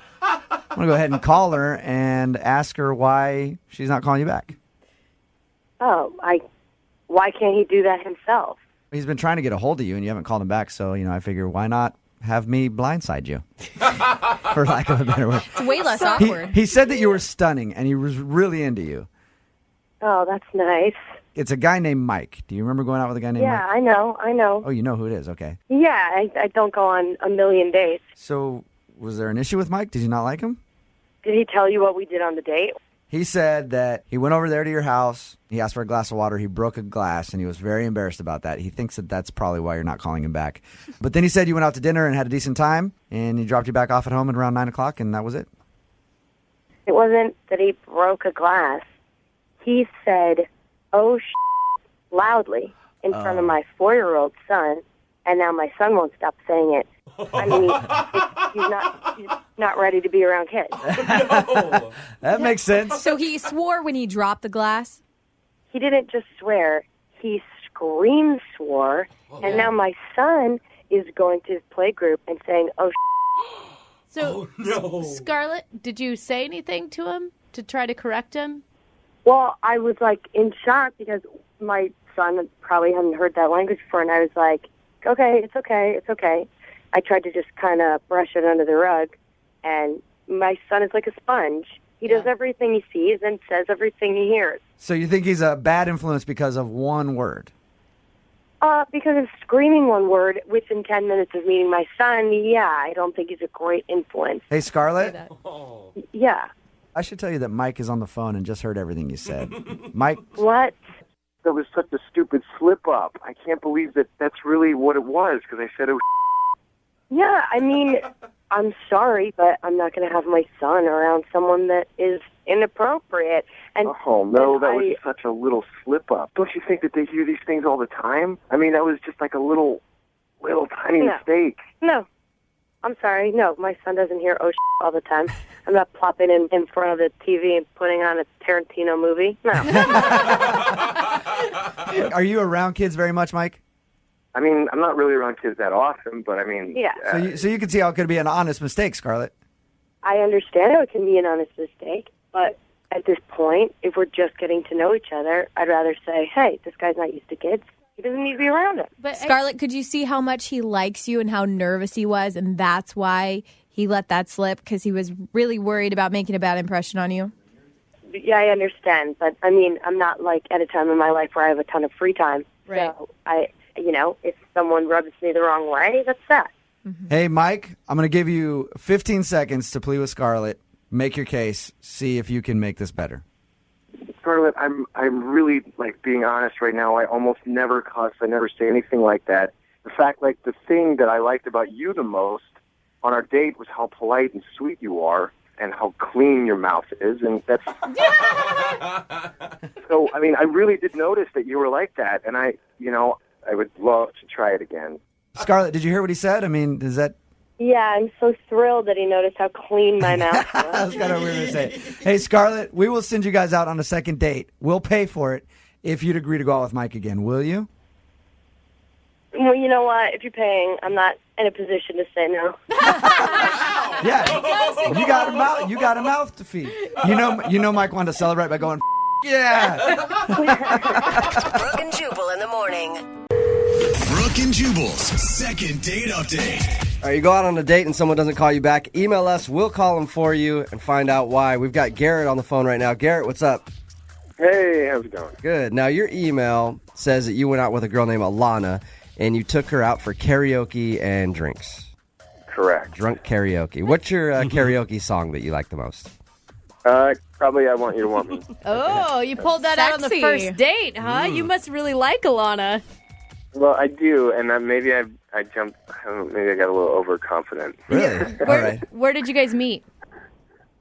go ahead and call her and ask her why she's not calling you back. Oh, why can't he do that himself? He's been trying to get a hold of you, and you haven't called him back, so, I figure why not have me blindside you, for lack of a better word. It's way less awkward. He said that you were stunning, and he was really into you. Oh, that's nice. It's a guy named Mike. Do you remember going out with a guy named Yeah, Mike? I know. Oh, you know who it is. Okay. Yeah, I don't go on a million dates. So was there an issue with Mike? Did you not like him? Did he tell you what we did on the date? He said that he went over there to your house. He asked for a glass of water. He broke a glass, and he was very embarrassed about that. He thinks that that's probably why you're not calling him back. But then he said you went out to dinner and had a decent time, and he dropped you back off at home at around 9 o'clock, and that was it. It wasn't that he broke a glass. He said, oh, loudly in front of my 4-year-old son, and now my son won't stop saying it. I mean, he's not ready to be around kids. That makes sense. So he swore when he dropped the glass? He didn't just swear. He scream swore, and now my son is going to his playgroup and saying, oh, So, Scarlett, did you say anything to him to try to correct him? Well, I was, in shock because my son probably hadn't heard that language before, and I was like, okay, it's okay. I tried to just kind of brush it under the rug, and my son is like a sponge. He does everything he sees and says everything he hears. So you think he's a bad influence because of one word? Because of screaming one word within 10 minutes of meeting my son, I don't think he's a great influence. Hey, Scarlett? Yeah. I should tell you that Mike is on the phone and just heard everything you said. Mike? What? That was such a stupid slip-up. I can't believe that that's really what it was, because I said, oh, Yeah, I mean, I'm sorry, but I'm not going to have my son around someone that is inappropriate. And oh, no, that was just such a little slip-up. Don't you think that they hear these things all the time? I mean, that was just like a little tiny mistake. No, I'm sorry. No, my son doesn't hear oh all the time. I'm not plopping in front of the TV and putting on a Tarantino movie. No. Are you around kids very much, Mike? I mean, I'm not really around kids that often, but I mean... Yeah. So you can see how it could be an honest mistake, Scarlett. I understand how it can be an honest mistake, but at this point, if we're just getting to know each other, I'd rather say, hey, this guy's not used to kids. He doesn't need to be around it. But Scarlett, could you see how much he likes you and how nervous he was, and that's why he let that slip, because he was really worried about making a bad impression on you? Yeah, I understand, but I mean, I'm not like at a time in my life where I have a ton of free time. Right. So if someone rubs me the wrong way, that's that. Hey, Mike, I'm going to give you 15 seconds to plead with Scarlett. Make your case. See if you can make this better. Scarlett, I'm really like being honest right now. I almost never cuss. I never say anything like that. In fact, like the thing that I liked about you the most on our date was how polite and sweet you are, and how clean your mouth is, and that's. So I mean, I really did notice that you were like that, and I would love to try it again. Scarlett, did you hear what he said? I mean, does that? Yeah, I'm so thrilled that he noticed how clean my mouth was. That's kind of weird to say. Hey, Scarlett, we will send you guys out on a second date. We'll pay for it if you'd agree to go out with Mike again. Will you? Well, you know what? If you're paying, I'm not in a position to say no. Yeah, you got a mouth to feed. You know, Mike wanted to celebrate by going, yeah. Brooke and Jubal in the morning. Brooke and Jubal's second date update. All right, you go out on a date and someone doesn't call you back. Email us. We'll call them for you and find out why. We've got Garrett on the phone right now. Garrett, what's up? Hey, how's it going? Good. Now, your email says that you went out with a girl named Alana, and you took her out for karaoke and drinks. Correct. Drunk karaoke. What's your karaoke song that you like the most? Probably I Want You to Want Me. Oh, you pulled that out on the Sexy. first date, huh? You must really like Alana. Well, I do, and maybe I jumped. Maybe I got a little overconfident. Really? All right. Where did you guys meet?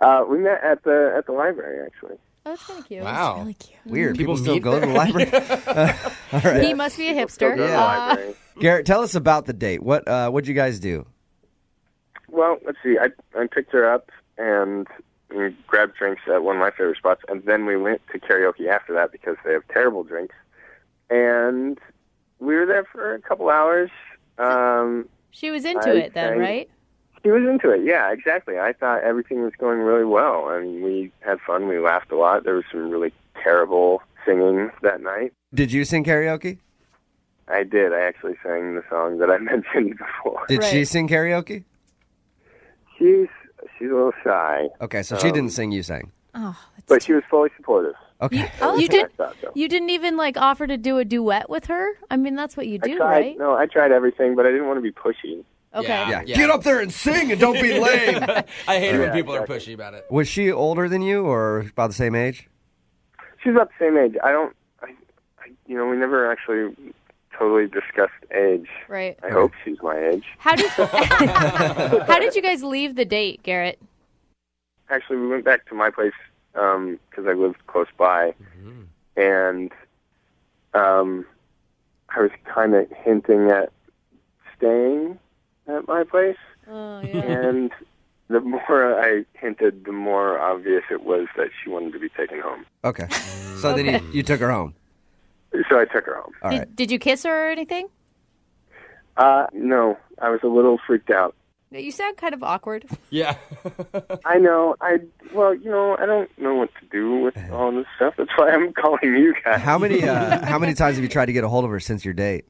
We met at the library, actually. Oh, that's kind of cute. Wow. Really cute. Weird. People still go to the library. All right. He must be a hipster. Go to the library. Garrett, tell us about the date. What'd you guys do? Well, let's see. I picked her up and we grabbed drinks at one of my favorite spots, and then we went to karaoke after that because they have terrible drinks. And we were there for a couple hours. She was into it then, right? She was into it, yeah, exactly. I thought everything was going really well, and we had fun. We laughed a lot. There was some really terrible singing that night. Did you sing karaoke? I did. I actually sang the song that I mentioned before. Did she sing karaoke? She's a little shy. Okay, so she didn't sing, you sang. Oh, but she was fully supportive. Okay. You didn't even offer to do a duet with her? I mean, that's what you do, I tried, right? No, I tried everything, but I didn't want to be pushy. Okay. Yeah. Get up there and sing and don't be lame. I hate it when people are pushy about it. Was she older than you or about the same age? She's about the same age. We never actually totally discussed age. Right. I hope she's my age. How did you guys leave the date, Garrett? Actually, we went back to my place because I lived close by, and I was kind of hinting at staying at my place. Oh, yeah. And the more I hinted, the more obvious it was that she wanted to be taken home. Okay. So then you took her home. So I took her home. All right. Did you kiss her or anything? No, I was a little freaked out. You sound kind of awkward. Yeah. I know. I don't know what to do with all this stuff. That's why I'm calling you guys. How many times have you tried to get a hold of her since your date?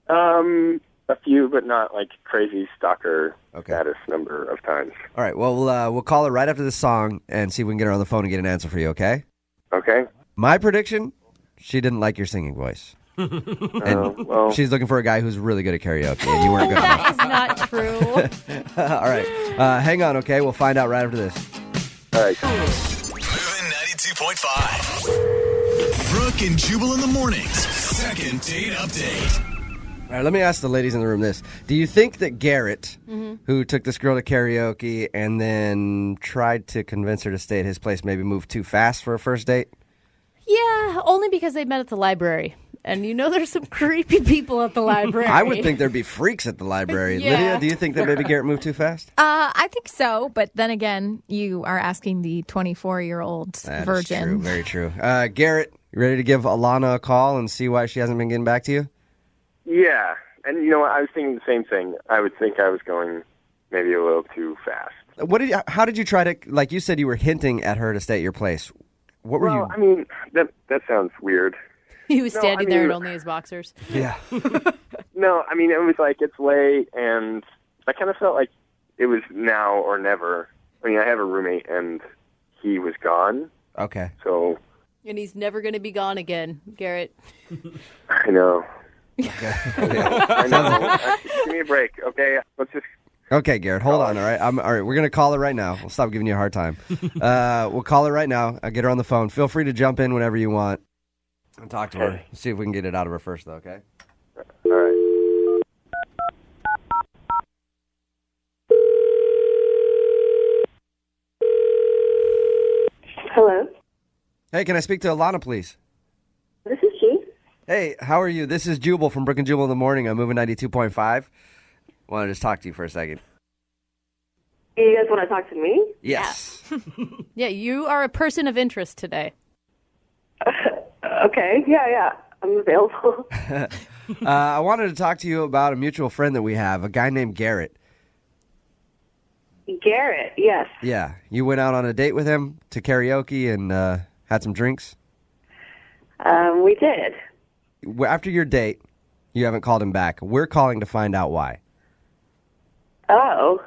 A few, but not like crazy stalker status number of times. All right. Well, we'll call her right after this song and see if we can get her on the phone and get an answer for you. Okay? Okay. My prediction: she didn't like your singing voice. Well, she's looking for a guy who's really good at karaoke, and you weren't good That is not true. All right. Hang on, okay? We'll find out right after this. All right. Moving 92.5. Brooke and Jubal in the mornings. Second date update. All right, let me ask the ladies in the room this. Do you think that Garrett, who took this girl to karaoke and then tried to convince her to stay at his place, maybe moved too fast for a first date? Yeah, only because they met at the library. And there's some creepy people at the library. I would think there'd be freaks at the library. Yeah. Lydia, do you think that maybe Garrett moved too fast? I think so, but then again, you are asking the 24-year-old That virgin. is true, very true. Garrett, you ready to give Alana a call and see why she hasn't been getting back to you? Yeah, and you know what? I was thinking the same thing. I would think I was going maybe a little too fast. How did you try to, like you said you were hinting at her to stay at your place. What were you? I mean, that sounds weird. He was No, standing I there in mean- only his boxers. Yeah. No, I mean, it was like it's late, and I kind of felt like it was now or never. I mean, I have a roommate, and he was gone. Okay. So And he's never going to be gone again, Garrett. I know. Okay. I know. Give me a break, okay? Let's just. Okay, Garrett, hold on, all right? All right, we're going to call her right now. We'll stop giving you a hard time. We'll call her right now. I'll get her on the phone. Feel free to jump in whenever you want and talk to her. See if we can get it out of her first, though, okay? All right. Hello. Hey, can I speak to Alana, please? This is she. Hey, how are you? This is Jubal from Brooke and Jubal in the morning. I'm moving 92.5. Want to just talk to you for a second. You guys want to talk to me? Yes. Yeah, you are a person of interest today. Okay. Yeah. I'm available. I wanted to talk to you about a mutual friend that we have, a guy named Garrett. Garrett, yes. Yeah. You went out on a date with him to karaoke and had some drinks? We did. After your date, you haven't called him back. We're calling to find out why. Oh.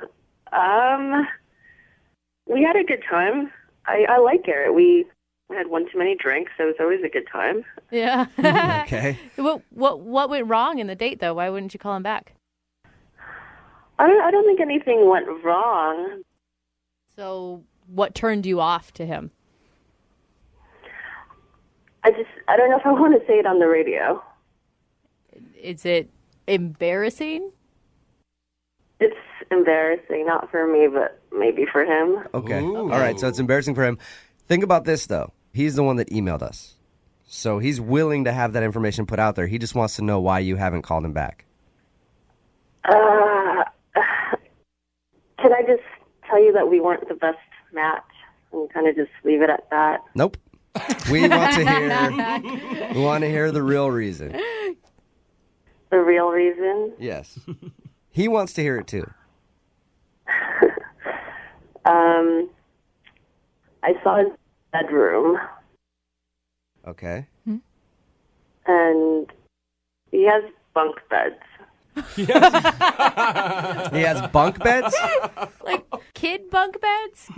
We had a good time. I like Garrett. We had one too many drinks, so it was always a good time. Yeah. Okay. What went wrong in the date, though? Why wouldn't you call him back? I don't think anything went wrong. So what turned you off to him? I don't know if I want to say it on the radio. Is it embarrassing? It's embarrassing, not for me, but maybe for him. Okay. All right, so it's embarrassing for him. Think about this, though. He's the one that emailed us. So he's willing to have that information put out there. He just wants to know why you haven't called him back. Can I just tell you that we weren't the best match and kind of just leave it at that? Nope. We want to hear the real reason. The real reason? Yes. He wants to hear it too. I saw his bedroom. Okay. And he has bunk beds. He has bunk beds? Like kid bunk beds?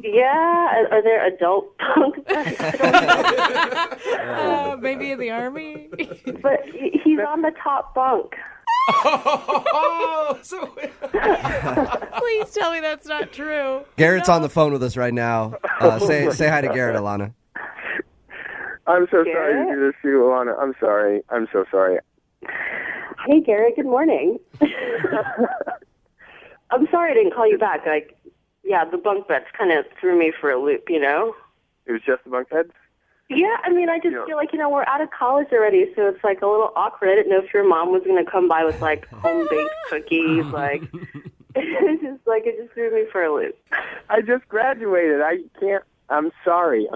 Yeah, are there adult bunk beds? Maybe in the Army? But he's on the top bunk. Please tell me that's not true. Garrett's on the phone with us right now. Say hi to Garrett, Alana. I'm so sorry to do this to you, Alana. I'm sorry. I'm so sorry. Hey, Garrett, good morning. I'm sorry I didn't call you back. The bunk beds kind of threw me for a loop, you know? It was just the bunk beds? Yeah, I mean, I just feel like, we're out of college already, so it's like a little awkward. I didn't know if your mom was going to come by with like home-baked cookies. It just threw me for a loop. I just graduated. I can't. I'm sorry. I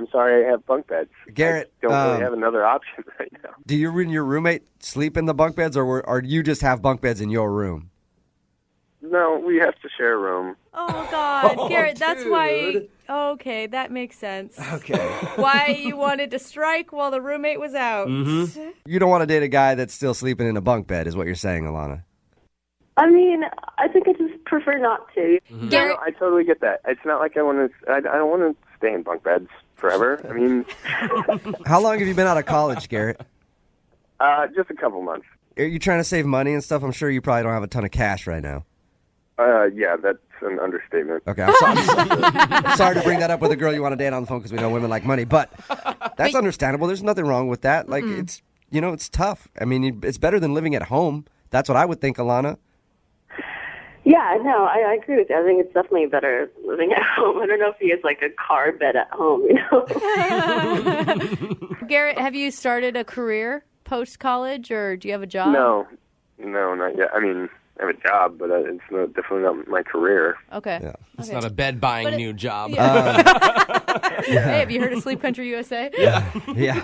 have bunk beds. Garrett, I don't really have another option right now. Do you and your roommate sleep in the bunk beds, or you just have bunk beds in your room? No, we have to share a room. Oh, God. Garrett, that's why... Okay, that makes sense. Okay. Why you wanted to strike while the roommate was out. Mm-hmm. You don't want to date a guy that's still sleeping in a bunk bed, is what you're saying, Alana. I mean, I think I just prefer not to. Mm-hmm. No, I totally get that. It's not like I want to... I don't want to stay in bunk beds forever. I mean... How long have you been out of college, Garrett? Just a couple months. Are you trying to save money and stuff? I'm sure you probably don't have a ton of cash right now. Yeah, that's an understatement. Okay, I'm sorry to bring that up with a girl you want to date on the phone because we know women like money, but that's understandable. There's nothing wrong with that. Like, it's tough. I mean, it's better than living at home. That's what I would think, Alana. Yeah, no, I agree with you. I think it's definitely better living at home. I don't know if he has like a car bed at home, Garrett, have you started a career post-college, or do you have a job? No, not yet. I mean... I have a job, but it's definitely not my career. Okay. Yeah. It's not a bed-buying new job. Yeah. Hey, have you heard of Sleep Country USA? Yeah.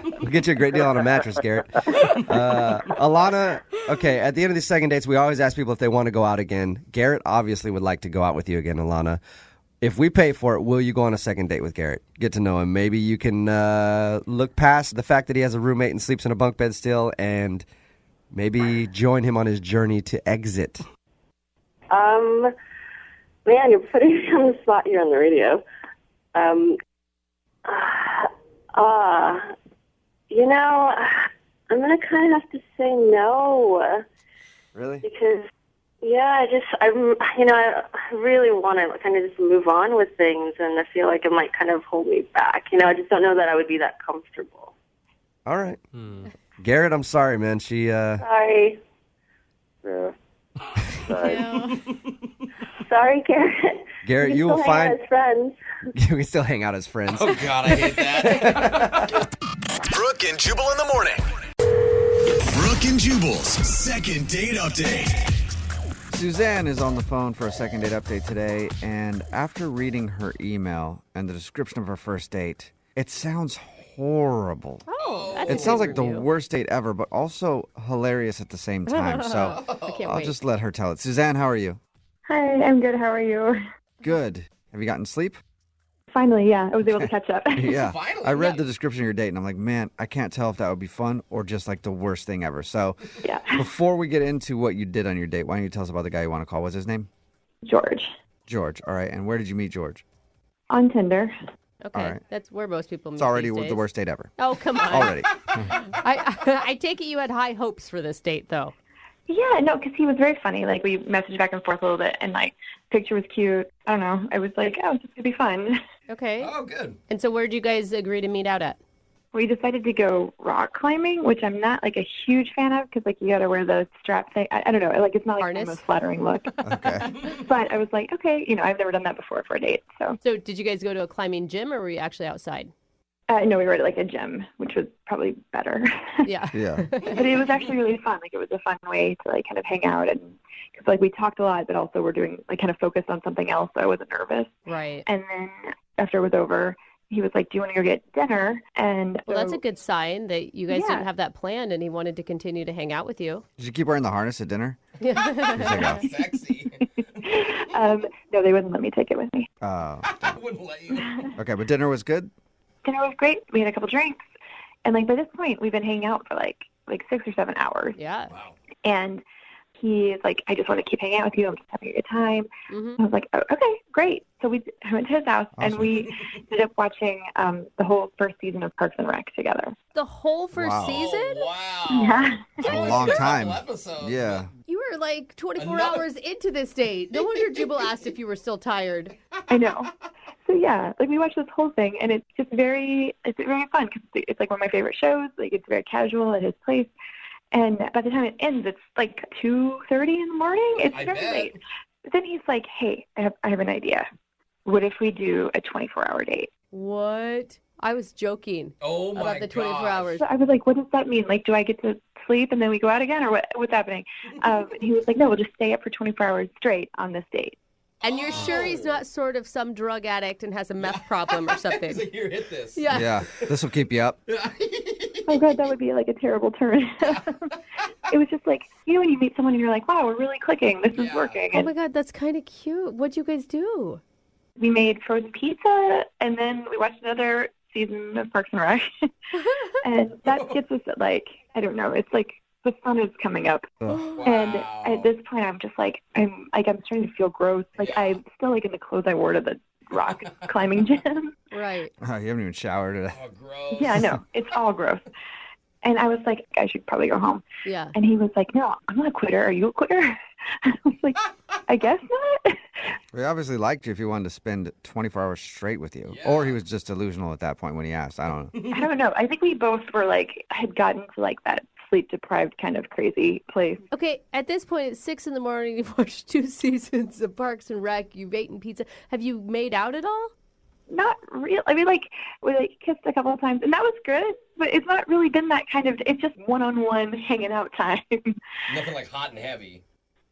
We'll get you a great deal on a mattress, Garrett. Alana, okay, at the end of these second dates, we always ask people if they want to go out again. Garrett obviously would like to go out with you again, Alana. If we pay for it, will you go on a second date with Garrett? Get to know him. Maybe you can look past the fact that he has a roommate and sleeps in a bunk bed still, and maybe join him on his journey to exit. Man, you're putting me on the spot here on the radio. I'm going to kind of have to say no. Really? Because, I really want to kind of just move on with things, and I feel like it might kind of hold me back. I just don't know that I would be that comfortable. All right. Garrett, I'm sorry, man. Sorry. Yeah. Sorry. Sorry, Garrett. Garrett, We you can will still hang out find... as friends. We still hang out as friends. Oh, God, I hate that. Brooke and Jubal in the morning. Brooke and Jubal's second date update. Suzanne is on the phone for a second date update today, and after reading her email and the description of her first date, it sounds horrible. Oh, that's It sounds like the worst date ever, but also hilarious at the same time. So I'll just let her tell it. Suzanne, how are you? Hi, I'm good. How are you? Good. Have you gotten sleep? Finally, yeah. I was able to catch up. Yeah. I read the description of your date, and I'm like, man, I can't tell if that would be fun or just like the worst thing ever. So before we get into what you did on your date, why don't you tell us about the guy you want to call? What's his name? George. George. All right. And where did you meet George? On Tinder. Okay, All right. that's where most people meet. It's already these days. the worst date ever. Oh, come on. Already. I take it you had high hopes for this date, though. Yeah, no, because he was very funny. Like, we messaged back and forth a little bit, and, like, picture was cute. I don't know. I was like, oh, it's going to be fun. Okay. Oh, good. And so where did you guys agree to meet out at? We decided to go rock climbing, which I'm not, like, a huge fan of, because, like, you got to wear the strap thing. I don't know. Like, it's not, like, the most flattering look. Okay. But I was like, okay, I've never done that before for a date, so. So did you guys go to a climbing gym, or were you actually outside? No, we were at, like, a gym, which was probably better. Yeah. Yeah. But it was actually really fun. Like, it was a fun way to, like, kind of hang out. And, cause, like, we talked a lot, but also we're doing, like, kind of focused on something else, so I wasn't nervous. Right. And then after it was over, he was like, do you want to go get dinner? And Well, that's a good sign that you guys Yeah. didn't have that planned and he wanted to continue to hang out with you. Did you keep wearing the harness at dinner? Yeah. Sexy. No, they wouldn't let me take it with me. I wouldn't let you. Okay, but dinner was good? Dinner was great. We had a couple drinks. And, like, by this point, we've been hanging out for, like 6 or 7 hours. Yeah. Wow. And he's like, I just want to keep hanging out with you. I'm just having a good time. Mm-hmm. I was like, oh, okay, great. So I went to his house, and we ended up watching the whole first season of Parks and Rec together. The whole first Wow. season? Wow. Yeah. It's a long time. Episodes. Yeah. You were like 24 hours into this date. No wonder Jubal asked if you were still tired. I know. So yeah, like we watched this whole thing, and it's very fun because it's like one of my favorite shows. Like it's very casual at his place, and by the time it ends, it's like 2:30 in the morning. It's very late. But then he's like, "Hey, I have an idea. What if we do a 24-hour date?" What? I was joking about the 24 hours. So I was like, "What does that mean? Like, do I get to sleep and then we go out again, or what's happening?" He was like, "No, we'll just stay up for 24 hours straight on this date." And you're sure he's not sort of some drug addict and has a meth problem or something? He's like, here, hit this. Yeah. Yeah. This will keep you up. Oh, God, that would be like a terrible turn. It was just like, when you meet someone and you're like, wow, we're really clicking. This is working. Oh, And my God, that's kind of cute. What'd you guys do? we made frozen pizza, and then we watched another season of Parks and Rec. And that gets us at, like, I don't know, it's like the sun is coming up. And at this point, I'm just like, I'm starting to feel gross. Like, I'm still, like, in the clothes I wore to the rock climbing gym. Right. Oh, you haven't even showered today. Oh, gross. Yeah, I know. It's all gross. And I was like, I should probably go home. Yeah. And he was like, no, I'm not a quitter. Are you a quitter? I was like, I guess not. He obviously liked you if he wanted to spend 24 hours straight with you. Or he was just delusional at that point when he asked. I don't know. I don't know. I think we both were like, had gotten to like that sleep-deprived kind of crazy place. Okay, at this point, it's 6 in the morning. You've watched 2 seasons of Parks and Rec. You've eaten pizza. Have you made out at all? Not real. I mean, like, we like kissed a couple of times, and that was good. But it's not really been that kind of. It's just one-on-one hanging out time. Nothing like hot and heavy.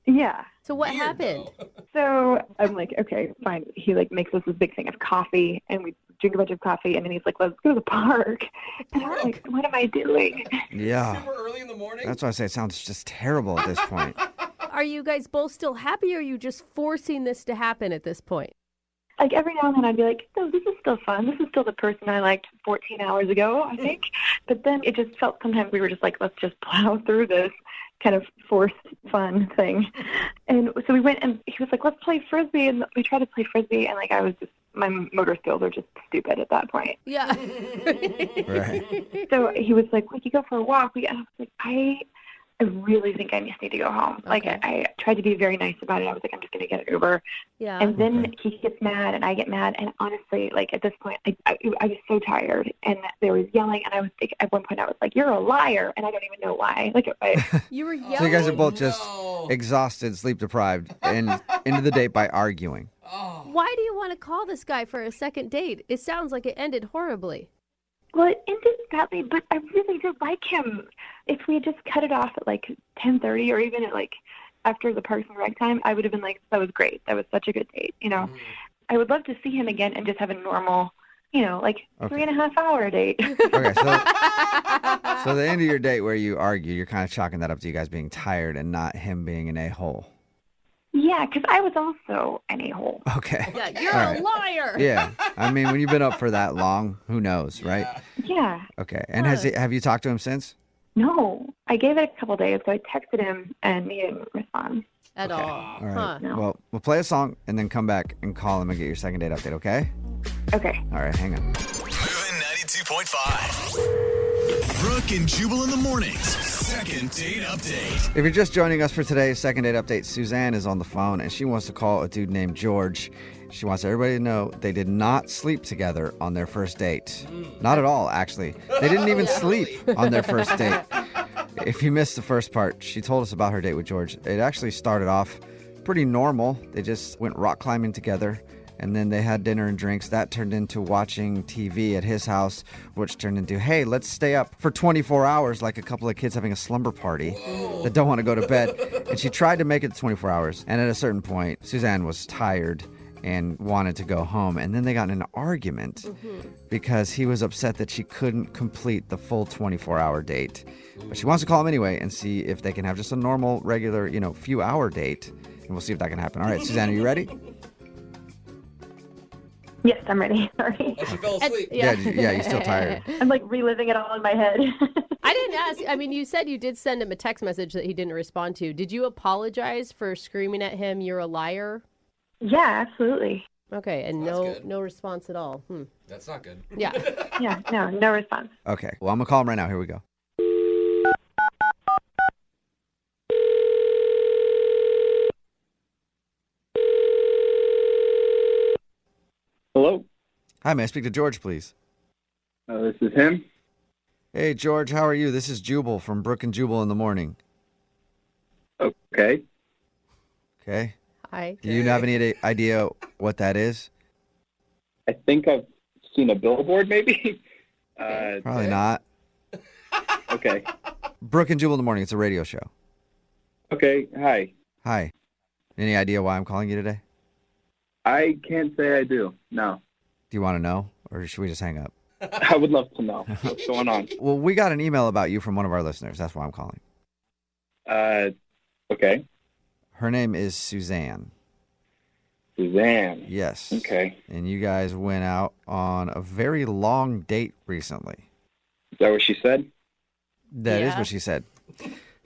Yeah. So what happened? So I'm like, okay, fine. He like makes us this big thing of coffee, and we drink a bunch of coffee, and then he's like, let's go to the park. And I'm like, what am I doing? Yeah. Super early in the morning. That's why I say it sounds just terrible at this point. Are you guys both still happy, or are you just forcing this to happen at this point? like every now and then I'd be like, no, this is still fun. This is still the person I liked 14 hours ago, I think. But then it just felt sometimes we were just like, let's just plow through this kind of forced fun thing. And so we went and he was like, let's play Frisbee. And we tried to play Frisbee. And like, my motor skills are just stupid at that point. Yeah. Right. So he was like, we could go for a walk. And I was like, I really think I just need to go home. Okay. Like, I tried to be very nice about it. I was like, I'm just going to get an Uber. Yeah. And then he gets mad, and I get mad. And honestly, like, at this point, I was so tired. And there was yelling, and I was like, at one point, I was like, you're a liar. And I don't even know why. Like, you were yelling? So you guys are both just exhausted, sleep deprived, and into the date by arguing. Why do you want to call this guy for a second date? It sounds like it ended horribly. Well, it ended badly, but I really did like him. If we had just cut it off at like 10:30 or even at like after the Parks and Rec time, I would have been like, that was great. That was such a good date. You know, I would love to see him again and just have a normal, like 3.5 hour date. Okay, so the end of your date where you argue, you're kind of chalking that up to you guys being tired and not him being an a-hole. Yeah, because I was also an a-hole. Okay. Yeah, you're All a liar. Yeah. I mean, when you've been up for that long, who knows, right? Yeah. Okay. And have you talked to him since? No, I gave it a couple days, so I texted him and he didn't respond. At all. All right. Huh. No. Well, we'll play a song and then come back and call him and get your second date update, okay? Okay. All right, hang on. Moving 92.5. Brooke and Jubal in the mornings. Second date update. If you're just joining us for today's second date update, Suzanne is on the phone and she wants to call a dude named George. She wants everybody to know they did not sleep together on their first date. Not at all, actually. They didn't even sleep on their first date. If you missed the first part, she told us about her date with George. It actually started off pretty normal. They just went rock climbing together. And then they had dinner and drinks. That turned into watching TV at his house, which turned into, hey, let's stay up for 24 hours like a couple of kids having a slumber party that don't want to go to bed. And she tried to make it 24 hours. And at a certain point, Suzanne was tired and wanted to go home. And then they got in an argument because he was upset that she couldn't complete the full 24-hour date. But she wants to call him anyway and see if they can have just a normal, regular, few-hour date. And we'll see if that can happen. All right, Suzanne, are you ready? Yes, I'm ready. Sorry. Oh, she fell asleep. Yeah, you're still tired. I'm like reliving it all in my head. I didn't ask. I mean, you said you did send him a text message that he didn't respond to. Did you apologize for screaming at him, you're a liar? Yeah, absolutely. Okay, and no response at all. That's not good. Yeah. Yeah, no response. Okay, well, I'm going to call him right now. Here we go. Hello? Hi, may I speak to George, please? This is him. Hey, George, how are you? This is Jubal from Brooke and Jubal in the morning. Okay. Okay. Hi. Do you have any idea what that is? I think I've seen a billboard, maybe. Probably not. Okay. Brooke and Jubal in the morning. It's a radio show. Okay. Hi. Hi. Any idea why I'm calling you today? I can't say I do. No. Do you want to know, or should we just hang up? I would love to know what's going on. Well, we got an email about you from one of our listeners. That's why I'm calling. Okay. Her name is Suzanne. Suzanne. Yes. Okay. And you guys went out on a very long date recently. Is that what she said? That is what she said.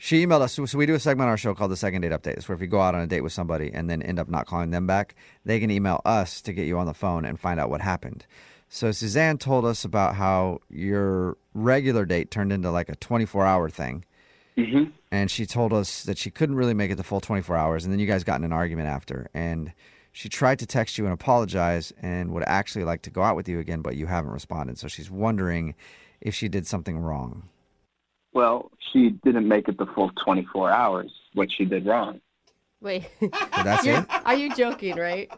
She emailed us. So we do a segment on our show called the Second Date Update. It's where if you go out on a date with somebody and then end up not calling them back, they can email us to get you on the phone and find out what happened. So Suzanne told us about how your regular date turned into like a 24-hour thing. Mm-hmm. And she told us that she couldn't really make it the full 24 hours. And then you guys got in an argument after. And she tried to text you and apologize and would actually like to go out with you again, but you haven't responded. So she's wondering if she did something wrong. Well, she didn't make it the full 24 hours. What she did wrong. Wait. That's it? Are you joking, right?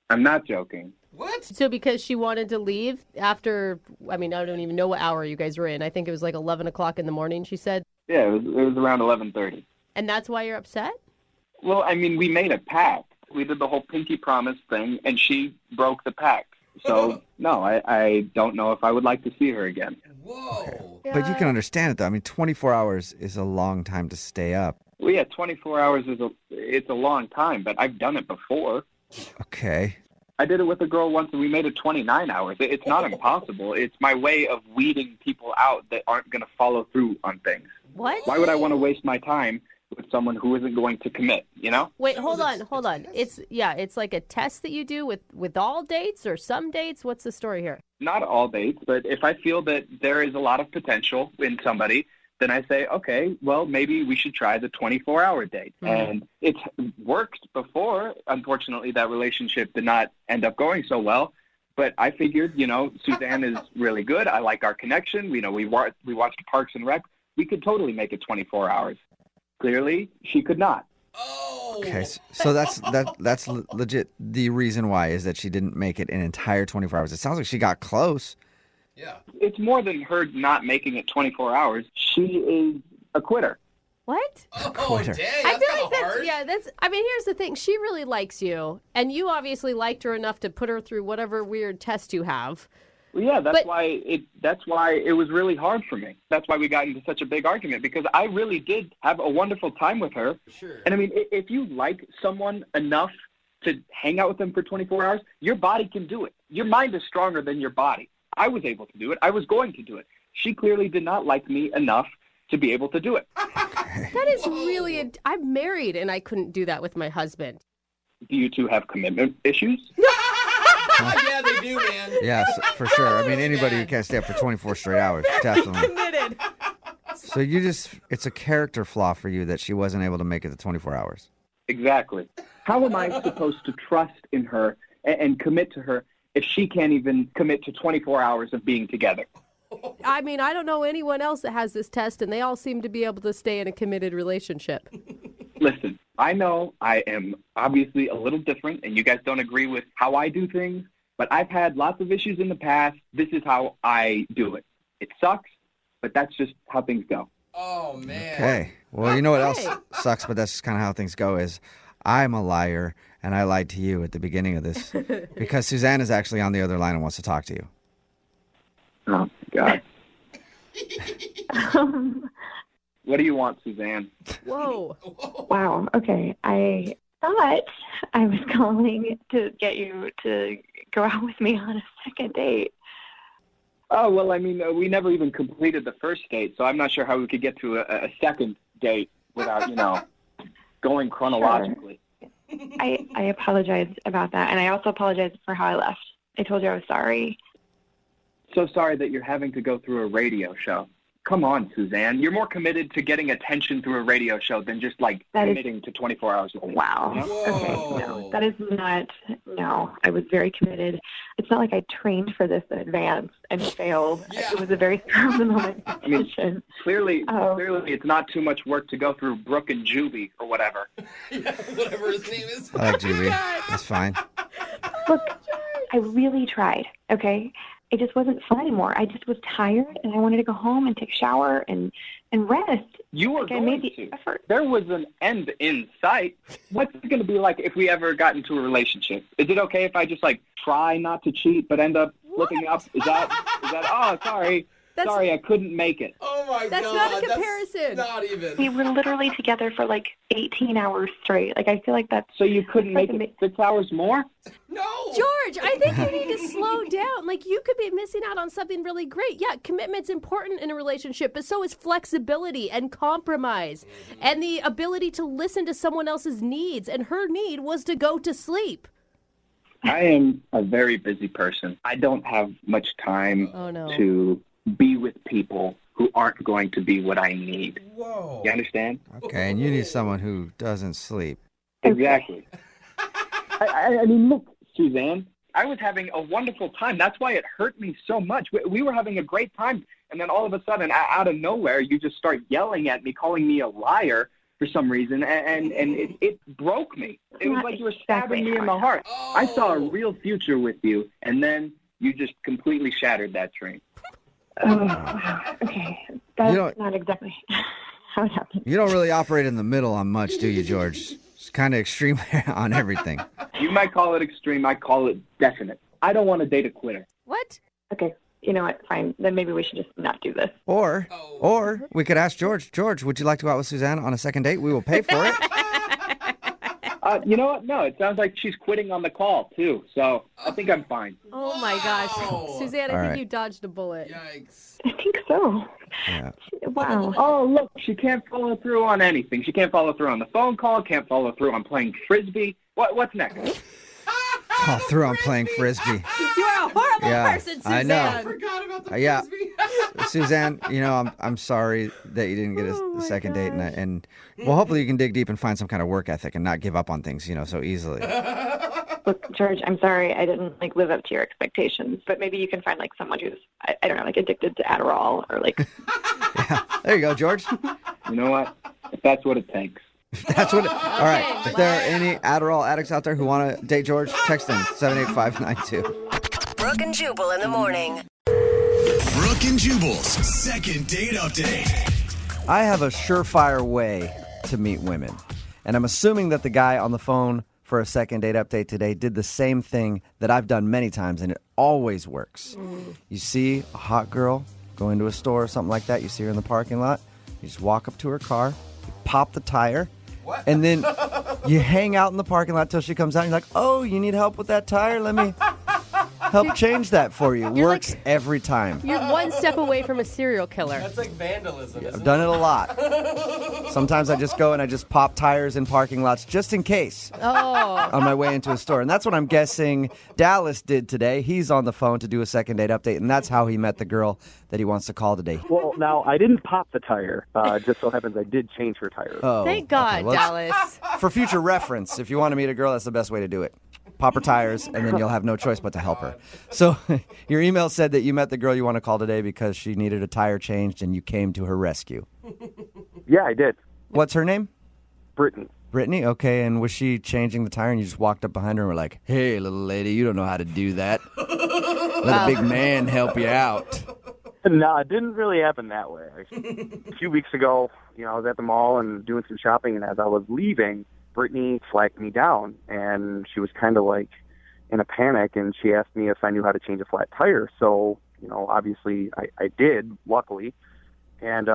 I'm not joking. What? So because she wanted to leave after, I mean, I don't even know what hour you guys were in. I think it was like 11 o'clock in the morning, she said. Yeah, it was around 11:30. And that's why you're upset? Well, I mean, we made a pact. We did the whole pinky promise thing, and she broke the pact. So, no, I don't know if I would like to see her again. Whoa. But you can understand it, though. I mean, 24 hours is a long time to stay up. Well, yeah, 24 hours it's a long time, but I've done it before. Okay. I did it with a girl once, and we made it 29 hours. It's not impossible. It's my way of weeding people out that aren't going to follow through on things. What? Why would I want to waste my time with someone who isn't going to commit, you know? Wait, hold on. It's like a test that you do with all dates or some dates. What's the story here? Not all dates, but if I feel that there is a lot of potential in somebody, then I say, okay, well, maybe we should try the 24-hour date. And it's worked before. Unfortunately, that relationship did not end up going so well. But I figured, Suzanne is really good. I like our connection. We watched Parks and Rec. We could totally make it 24 hours. Clearly, she could not. Okay, so that's legit. The reason why is that she didn't make it an entire 24 hours. It sounds like she got close. Yeah. It's more than her not making it 24 hours. She is a quitter. What? Quitter. Dang, I feel like here's the thing. She really likes you, and you obviously liked her enough to put her through whatever weird test you have. Well, yeah, that's why it was really hard for me. That's why we got into such a big argument, because I really did have a wonderful time with her. Sure. And I mean, if you like someone enough to hang out with them for 24 hours, your body can do it. Your mind is stronger than your body. I was able to do it. I was going to do it. She clearly did not like me enough to be able to do it. That is really I'm married, and I couldn't do that with my husband. Do you two have commitment issues? Yeah, they do, man. Yes, for sure. I mean, anybody who can't stay up for 24 straight hours, definitely. Committed. So it's a character flaw for you that she wasn't able to make it the 24 hours. Exactly. How am I supposed to trust in her and commit to her if she can't even commit to 24 hours of being together? I mean, I don't know anyone else that has this test, and they all seem to be able to stay in a committed relationship. Listen, I know I am obviously a little different, and you guys don't agree with how I do things, but I've had lots of issues in the past. This is how I do it. It sucks, but that's just how things go. Oh, man. Okay. Well, you know what else sucks, but that's just kind of how things go is I'm a liar, and I lied to you at the beginning of this because Suzanne is actually on the other line and wants to talk to you. Oh, God. What do you want, Suzanne? Whoa. Wow. Okay. I thought I was calling to get you to go out with me on a second date. Oh, well, I mean, we never even completed the first date, so I'm not sure how we could get to a second date without, going chronologically. Sure. I apologize about that, and I also apologize for how I left. I told you I was sorry. So sorry that you're having to go through a radio show. Come on, Suzanne. You're more committed to getting attention through a radio show than just, committing to 24 hours a week. Wow. You know? Okay, no, that is not, no. I was very committed. It's not like I trained for this in advance and failed. Yeah. It was a very moment decision. Clearly it's not too much work to go through Brooke and Jubal or whatever. Yeah, whatever his name is. I like Jubal. That's fine. Look, I really tried, okay? It just wasn't fun anymore. I just was tired, and I wanted to go home and take a shower and rest. You were going to. Effort. There was an end in sight. What's it going to be like if we ever got into a relationship? Is it okay if I just, try not to cheat but end up looking up? Is that, oh, sorry. Sorry, I couldn't make it. Oh, my God. That's not a comparison. That's not even. We were literally together for 18 hours straight. I feel like that's... So you couldn't make it 6 hours more? No. George, I think you need to slow down. You could be missing out on something really great. Yeah, commitment's important in a relationship, but so is flexibility and compromise and the ability to listen to someone else's needs. And her need was to go to sleep. I am a very busy person. I don't have much time to be with people who aren't going to be what I need. Whoa. You understand? Okay, and you need someone who doesn't sleep. Exactly. I mean, look, Suzanne, I was having a wonderful time. That's why it hurt me so much. We were having a great time, and then all of a sudden, out of nowhere, you just start yelling at me, calling me a liar for some reason, and it broke me. It was like you were stabbing me in the heart. Oh. I saw a real future with you, and then you just completely shattered that dream. Oh, okay. That's not exactly how it happened. You don't really operate in the middle on much, do you, George? It's kind of extreme on everything. You might call it extreme. I call it definite. I don't want to date a quitter. What? Okay. You know what? Fine. Then maybe we should just not do this. Or we could ask George, would you like to go out with Suzanne on a second date? We will pay for it. You know what? No, it sounds like she's quitting on the call, too. So I think I'm fine. Oh, my gosh. Suzanne, I All think right. you dodged a bullet. Yikes. I think so. Yeah. Wow. Oh, look, she can't follow through on anything. She can't follow through on the phone call, can't follow through on playing Frisbee. What's next? Oh, through on playing Frisbee. You are a horrible person, Suzanne. I know. I forgot about the Yeah. Frisbee. Suzanne, I'm sorry that you didn't get a second date, and well, hopefully you can dig deep and find some kind of work ethic and not give up on things, so easily. Look, George, I'm sorry I didn't live up to your expectations, but maybe you can find someone who's I don't know, addicted to Adderall or There you go, George. You know what? If that's what it takes. That's what. All right. If there are any Adderall addicts out there who want to date George, text them 78592. Brooke and Jubal in the morning. Brooke and Jubal's second date update. I have a surefire way to meet women, and I'm assuming that the guy on the phone for a second date update today did the same thing that I've done many times, and it always works. You see a hot girl go into a store or something like that. You see her in the parking lot. You just walk up to her car, you pop the tire. And then you hang out in the parking lot till she comes out and you're like, oh, you need help with that tire? Let me help change that for you. Works every time. You're one step away from a serial killer. That's like vandalism, I've done it a lot. Sometimes I just go and I just pop tires in parking lots just in case on my way into a store. And that's what I'm guessing Dallas did today. He's on the phone to do a second date update, and that's how he met the girl that he wants to call today. Well, now, I didn't pop the tire. Just so happens I did change her tires. Oh, Thank God, well, Dallas. For future reference, if you want to meet a girl, that's the best way to do it. Pop her tires, and then you'll have no choice but to help her. So your email said that you met the girl you want to call today because she needed a tire changed, and you came to her rescue. Yeah, I did. What's her name? Brittany. Brittany? Okay, and was she changing the tire, and you just walked up behind her and were like, hey, little lady, you don't know how to do that. Let a big man help you out. No, it didn't really happen that way. A few weeks ago, I was at the mall and doing some shopping, and as I was leaving, Brittany flagged me down, and she was kind of in a panic, and she asked me if I knew how to change a flat tire. So, obviously I did, luckily, and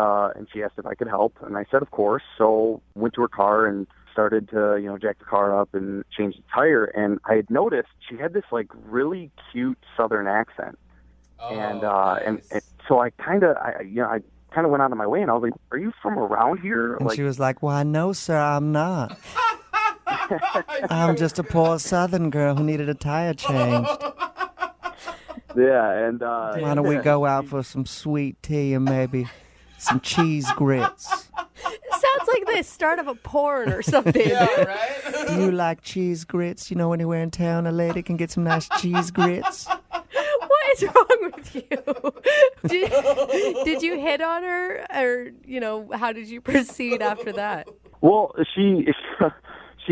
she asked if I could help, and I said, of course. So went to her car and started to, jack the car up and change the tire, and I had noticed she had this really cute Southern accent. And so I kind of went out of my way, and I was like, "Are you from around here?" And she was like, "Why, no, sir, I'm not. I'm just a poor Southern girl who needed a tire changed." Yeah, and why don't we go out for some sweet tea and maybe some cheese grits? Sounds like the start of a porn or something. Yeah, right? Do you like cheese grits? Anywhere in town a lady can get some nice cheese grits? What is wrong with you? Did you hit on her, or how did you proceed after that? Well, she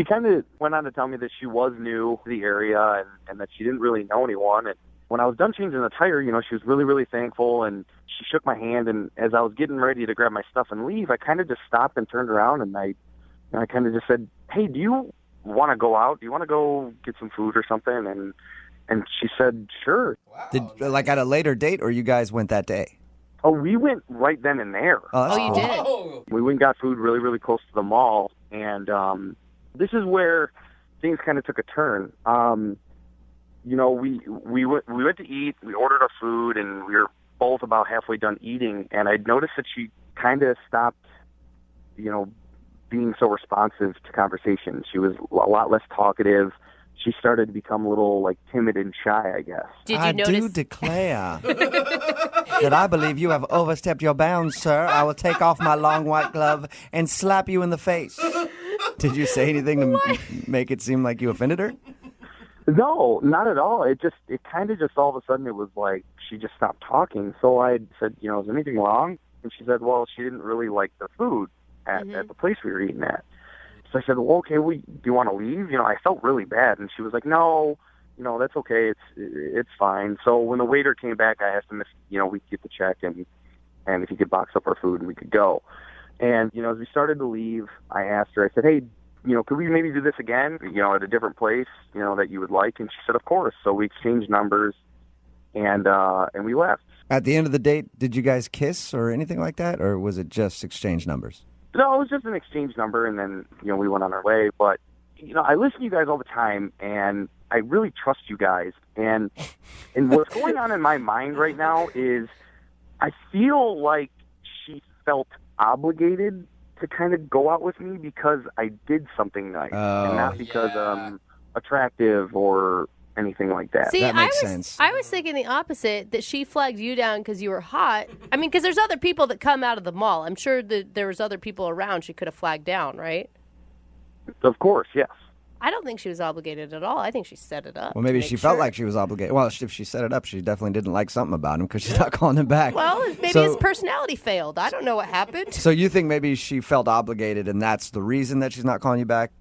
kind of went on to tell me that she was new to the area and that she didn't really know anyone. And when I was done changing the tire, she was really, really thankful, and she shook my hand. And as I was getting ready to grab my stuff and leave, I kind of just stopped and turned around, and I kind of just said, "Hey, do you want to go out? Do you want to go get some food or something?" And she said, "Sure." Did at a later date, or you guys went that day? Oh, we went right then and there. Oh, that's cool. You did? We went and got food really, really close to the mall, and this is where things kind of took a turn. We went to eat, we ordered our food, and we were both about halfway done eating, and I noticed that she kind of stopped, being so responsive to conversation. She was a lot less talkative. She started to become a little timid and shy, I guess. Did you I notice? do declare that I believe you have overstepped your bounds, sir. I will take off my long white glove and slap you in the face. Did you say anything to make it seem like you offended her? No, not at all. It kind of just all of a sudden it was like she just stopped talking. So I said, is there anything wrong? And she said, well, she didn't really like the food at the place we were eating at. So I said, well, okay, do you want to leave? I felt really bad. And she was like, no, that's okay. It's fine. So when the waiter came back, I asked him if, we could get the check and if he could box up our food and we could go. And, as we started to leave, I asked her, I said, hey, could we maybe do this again, at a different place, that you would like? And she said, of course. So we exchanged numbers and we left. At the end of the date, did you guys kiss or anything like that? Or was it just exchange numbers? No, it was just an exchange number, and then, we went on our way. But I listen to you guys all the time, and I really trust you guys. And what's going on in my mind right now is I feel like she felt obligated to kind of go out with me because I did something nice, and not because I'm attractive or anything like that. See, That makes sense. I was thinking the opposite, that she flagged you down because you were hot. I mean, because there's other people that come out of the mall. I'm sure that there was other people around she could have flagged down, right? Of course, yes. I don't think she was obligated at all. I think she set it up. Well, maybe to she make felt sure. like she was obligated. Well, if she set it up, she definitely didn't like something about him because she's not calling him back. Well, maybe So- his personality failed. I don't know what happened. So you think maybe she felt obligated, and that's the reason that she's not calling you back?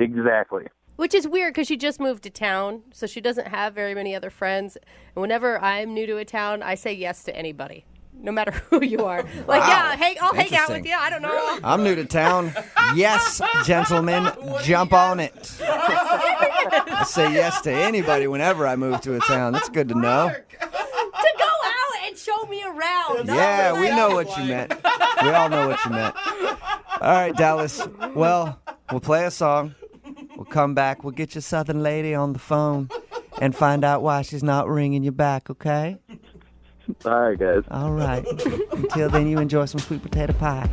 Exactly. Which is weird because she just moved to town, so she doesn't have very many other friends. And whenever I'm new to a town, I say yes to anybody, no matter who you are. Like, Wow. yeah, hey, I'll hang out Interesting. with you. I don't know. I'm new to town. Yes, gentlemen, jump on it. I say yes to anybody whenever I move to a town. That's good to know. To go out and show me around. Yeah, we know what you meant. We all know what you meant. All right, Dallas. Well, we'll play a song. We'll come back. We'll get your Southern lady on the phone and find out why she's not ringing you back, okay? All right, guys. All right. Until then, you enjoy some sweet potato pie.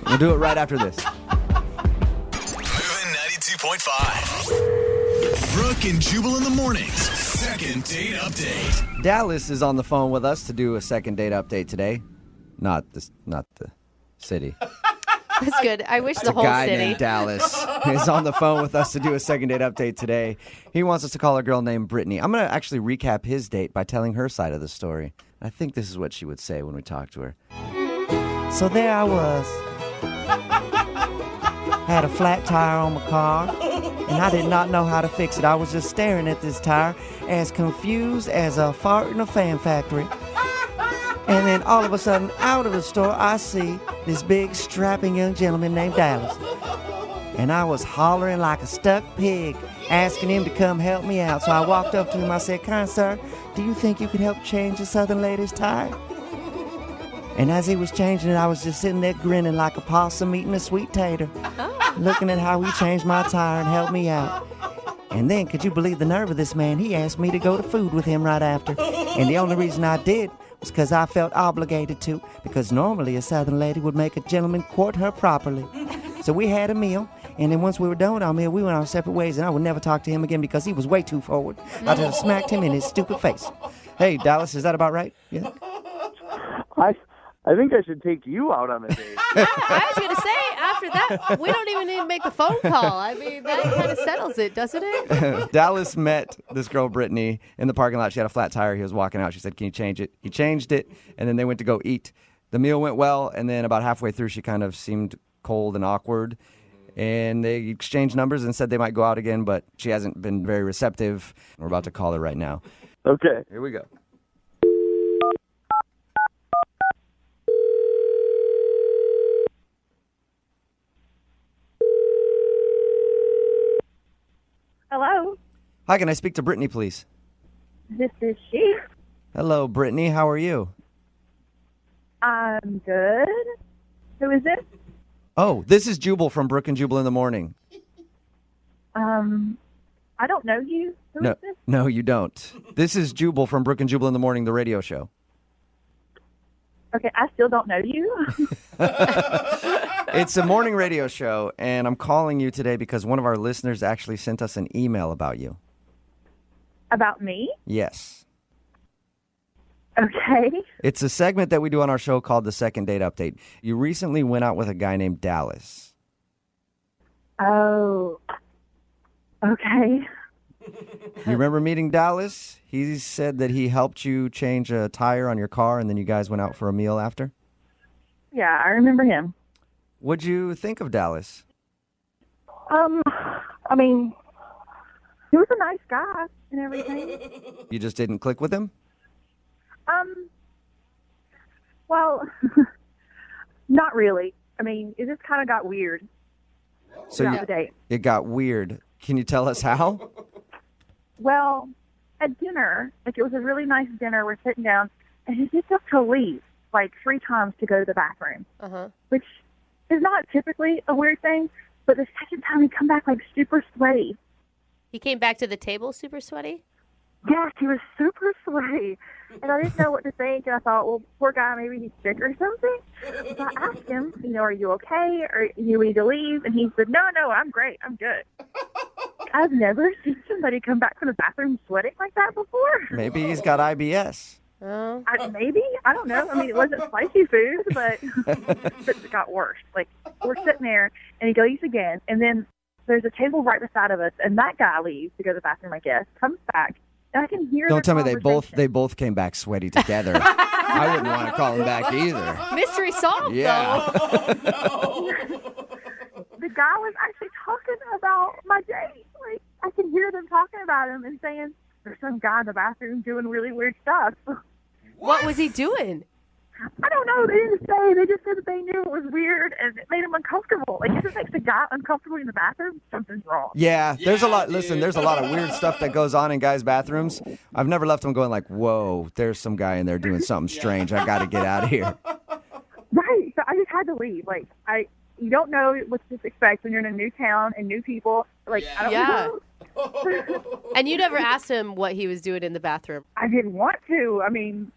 We'll do it right after this. Moving 92.5. Brooke and Jubal in the mornings. Second date update. Dallas is on the phone with us to do a second date update today. Not the city. That's good. I wish It's the a whole guy city. named Dallas is on the phone with us to do a second date update today. He wants us to call a girl named Brittany. I'm going to actually recap his date by telling her side of the story. I think this is what she would say when we talk to her. So there I was. Had a flat tire on my car, and I did not know how to fix it. I was just staring at this tire as confused as a fart in a fan factory. And then all of a sudden, out of the store, I see this big, strapping young gentleman named Dallas. And I was hollering like a stuck pig, asking him to come help me out. So I walked up to him. I said, "Kind sir, do you think you could help change the Southern lady's tire?" And as he was changing it, I was just sitting there grinning like a possum eating a sweet tater, looking at how he changed my tire and helped me out. And then, could you believe the nerve of this man? He asked me to go to food with him right after. And the only reason I did was because I felt obligated to, because normally a Southern lady would make a gentleman court her properly. So we had a meal, and then once we were done with our meal, we went our separate ways, and I would never talk to him again because he was way too forward. I just smacked him in his stupid face. Hey, Dallas, is that about right? Yeah. I think I should take you out on a date. I was going to say, after that, we don't even need to make the phone call. I mean, that kind of settles it, doesn't it? Dallas met this girl, Brittany, in the parking lot. She had a flat tire. He was walking out. She said, "Can you change it?" He changed it, and then they went to go eat. The meal went well, and then about halfway through, she kind of seemed cold and awkward. And they exchanged numbers and said they might go out again, but she hasn't been very receptive. We're about to call her right now. Okay. Here we go. Hello, Hi, can I speak to Brittany, please? this is she. Hello, Brittany. How are you? I'm good. Who is this? Oh, this is Jubal from Brooke and Jubal in the morning. I don't know you. Who is this? No, you don't. This is Jubal from Brooke and Jubal in the morning, the radio show. Okay, I still don't know you. It's a morning radio show, and I'm calling you today because one of our listeners actually sent us an email about you. About me? Yes. Okay. It's a segment that we do on our show called the Second Date Update. You recently went out with a guy named Dallas. Oh. Okay. You remember meeting Dallas? He said that he helped you change a tire on your car, and then you guys went out for a meal after? Yeah, I remember him. What'd you think of Dallas? I mean, he was a nice guy and everything. You just didn't click with him? Well, not really. I mean, it just kind of got weird. So throughout the date. it got weird. Can you tell us how? Well, at dinner, like it was a really nice dinner. We're sitting down, and he just took to leave like 3 times to go to the bathroom, which is not typically a weird thing, But the second time he come back like super sweaty. He came back to the table super sweaty? Yes, he was super sweaty. And I didn't know what to think. And I thought, well, poor guy, maybe he's sick or something. So I asked him, are you okay? Or you need to leave? And he said, no, I'm great. I'm good. I've never seen somebody come back from the bathroom sweating like that before. Maybe he's got IBS. Oh. Maybe. I don't know. I mean, it wasn't spicy food, but it got worse. Like, we're sitting there, and he leaves again, and then there's a table right beside of us, and that guy leaves to go to the bathroom, I guess, comes back, and I can hear Don't tell me their they both came back sweaty together. I wouldn't want to call him back either. Mystery solved, Yeah. though. The guy was actually talking about my date. Like, I can hear them talking about him and saying, there's some guy in the bathroom doing really weird stuff. What was he doing? I don't know. They didn't say. They just said that they knew it was weird and it made him uncomfortable. Like, if it makes a guy uncomfortable in the bathroom, something's wrong. Yeah, there's a lot. Listen, there's a lot of weird stuff that goes on in guys' bathrooms. I've never left them going like, whoa, there's some guy in there doing something strange. I got to get out of here. Right. So I just had to leave. Like, you don't know what to expect when you're in a new town and new people. Like, I don't know. And you never asked him what he was doing in the bathroom. I didn't want to. I mean,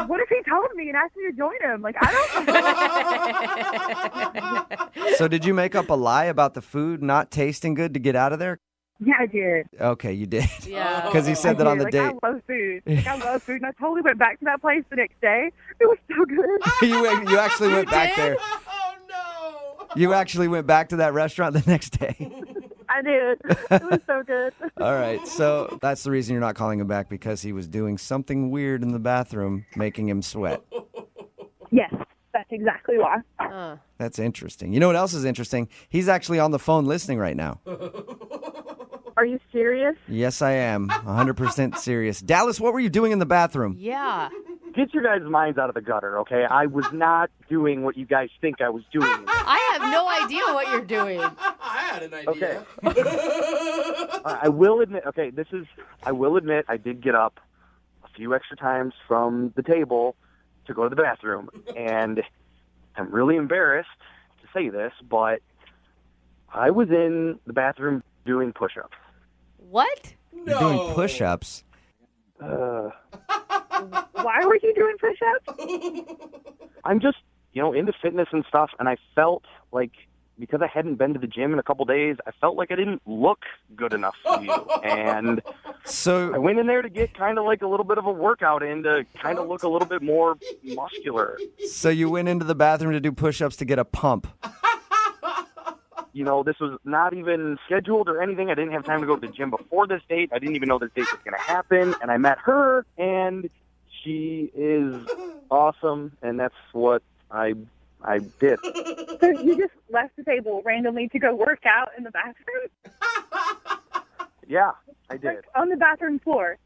what if he told me and asked me to join him? Like, I don't know. So did you make up a lie about the food not tasting good to get out of there? Yeah, I did. Okay, you did. Yeah. Because he said that on the like, date. I love food. Like, I love food. And I totally went back to that place the next day. It was so good. You actually went back there. Oh, no. You actually went back to that restaurant the next day. I did. It was so good. All right, so that's the reason you're not calling him back, because he was doing something weird in the bathroom, making him sweat. Yes, that's exactly why. That's interesting. You know what else is interesting? He's actually on the phone listening right now. Are you serious? Yes, I am. 100% serious. Dallas, what were you doing in the bathroom? Yeah. Get your guys' minds out of the gutter, okay? I was not doing what you guys think I was doing. I have no idea what you're doing. I had an idea. Okay. I will admit, I did get up a few extra times from the table to go to the bathroom. And I'm really embarrassed to say this, but I was in the bathroom doing push-ups. What? You're doing push-ups? Why were you doing push-ups? I'm just, into fitness and stuff, and I felt like, because I hadn't been to the gym in a couple days, I felt like I didn't look good enough for you. And so I went in there to get kind of like a little bit of a workout in to kind of look a little bit more muscular. So you went into the bathroom to do push-ups to get a pump. This was not even scheduled or anything. I didn't have time to go to the gym before this date. I didn't even know this date was going to happen. And I met her, and she is awesome, and that's what I did. So you just left the table randomly to go work out in the bathroom? Yeah, I did. Like, on the bathroom floor?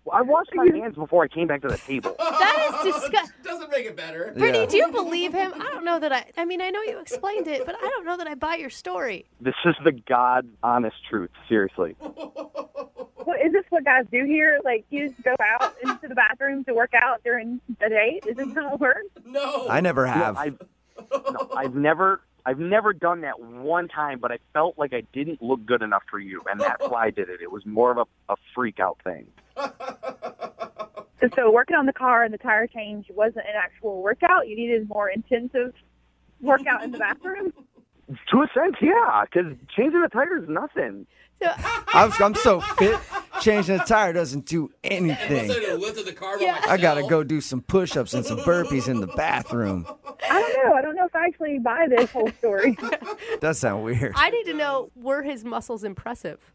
Well, I washed my hands before I came back to the table. That is disgusting. Doesn't make it better. Brittany, do you believe him? I don't know that I mean, I know you explained it, but I don't know that I buy your story. This is the God honest truth, seriously. Well, is this what guys do here? Like, you just go out into the bathroom to work out during the date? Is this how it works? No. I never have. I've never done that one time, but I felt like I didn't look good enough for you, and that's why I did it. It was more of a freak out thing. So working on the car and the tire change wasn't an actual workout? You needed more intensive workout in the bathroom? To a sense, yeah, because changing the tire is nothing. I'm so fit. Changing the tire doesn't do anything. I gotta go do some push-ups and some burpees in the bathroom. I don't know if I actually buy this whole story. Does sound weird. I need to know, were his muscles impressive?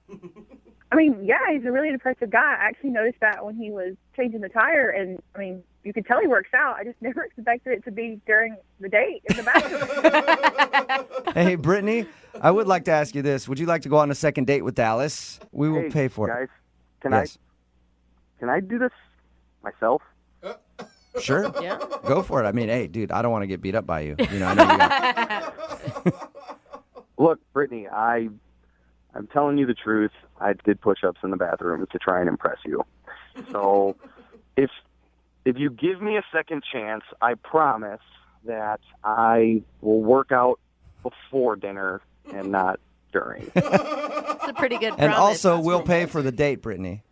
I mean, yeah, he's a really impressive guy. I actually noticed that when he was changing the tire, and I mean, you could tell he works out. I just never expected it to be during the date in the bathroom. Hey, Brittany, I would like to ask you this. Would you like to go on a second date with Dallas? We will pay for guys, it. Can I do this myself? Sure. Yeah. Go for it. I mean, hey, dude, I don't want to get beat up by you. I know you got... Look, Brittany, I'm telling you the truth. I did push-ups in the bathroom to try and impress you. So if you give me a second chance, I promise that I will work out before dinner and not during. It's a pretty good promise. And also, we'll pay for the date, Brittany.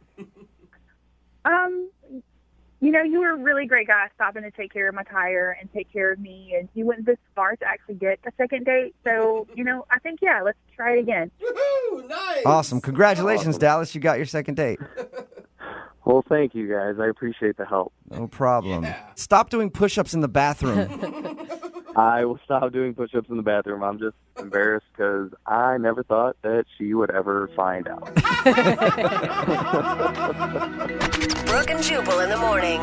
You were a really great guy stopping to take care of my tire and take care of me, and you went this far to actually get a second date. So, I think, let's try it again. Woohoo! Nice! Awesome. Congratulations, Awesome. Dallas. You got your second date. Well, thank you guys. I appreciate the help. No problem. Stop doing push-ups in the bathroom. I will stop doing push-ups in the bathroom. I'm just embarrassed because I never thought that she would ever find out. Brooke and Jubal in the morning.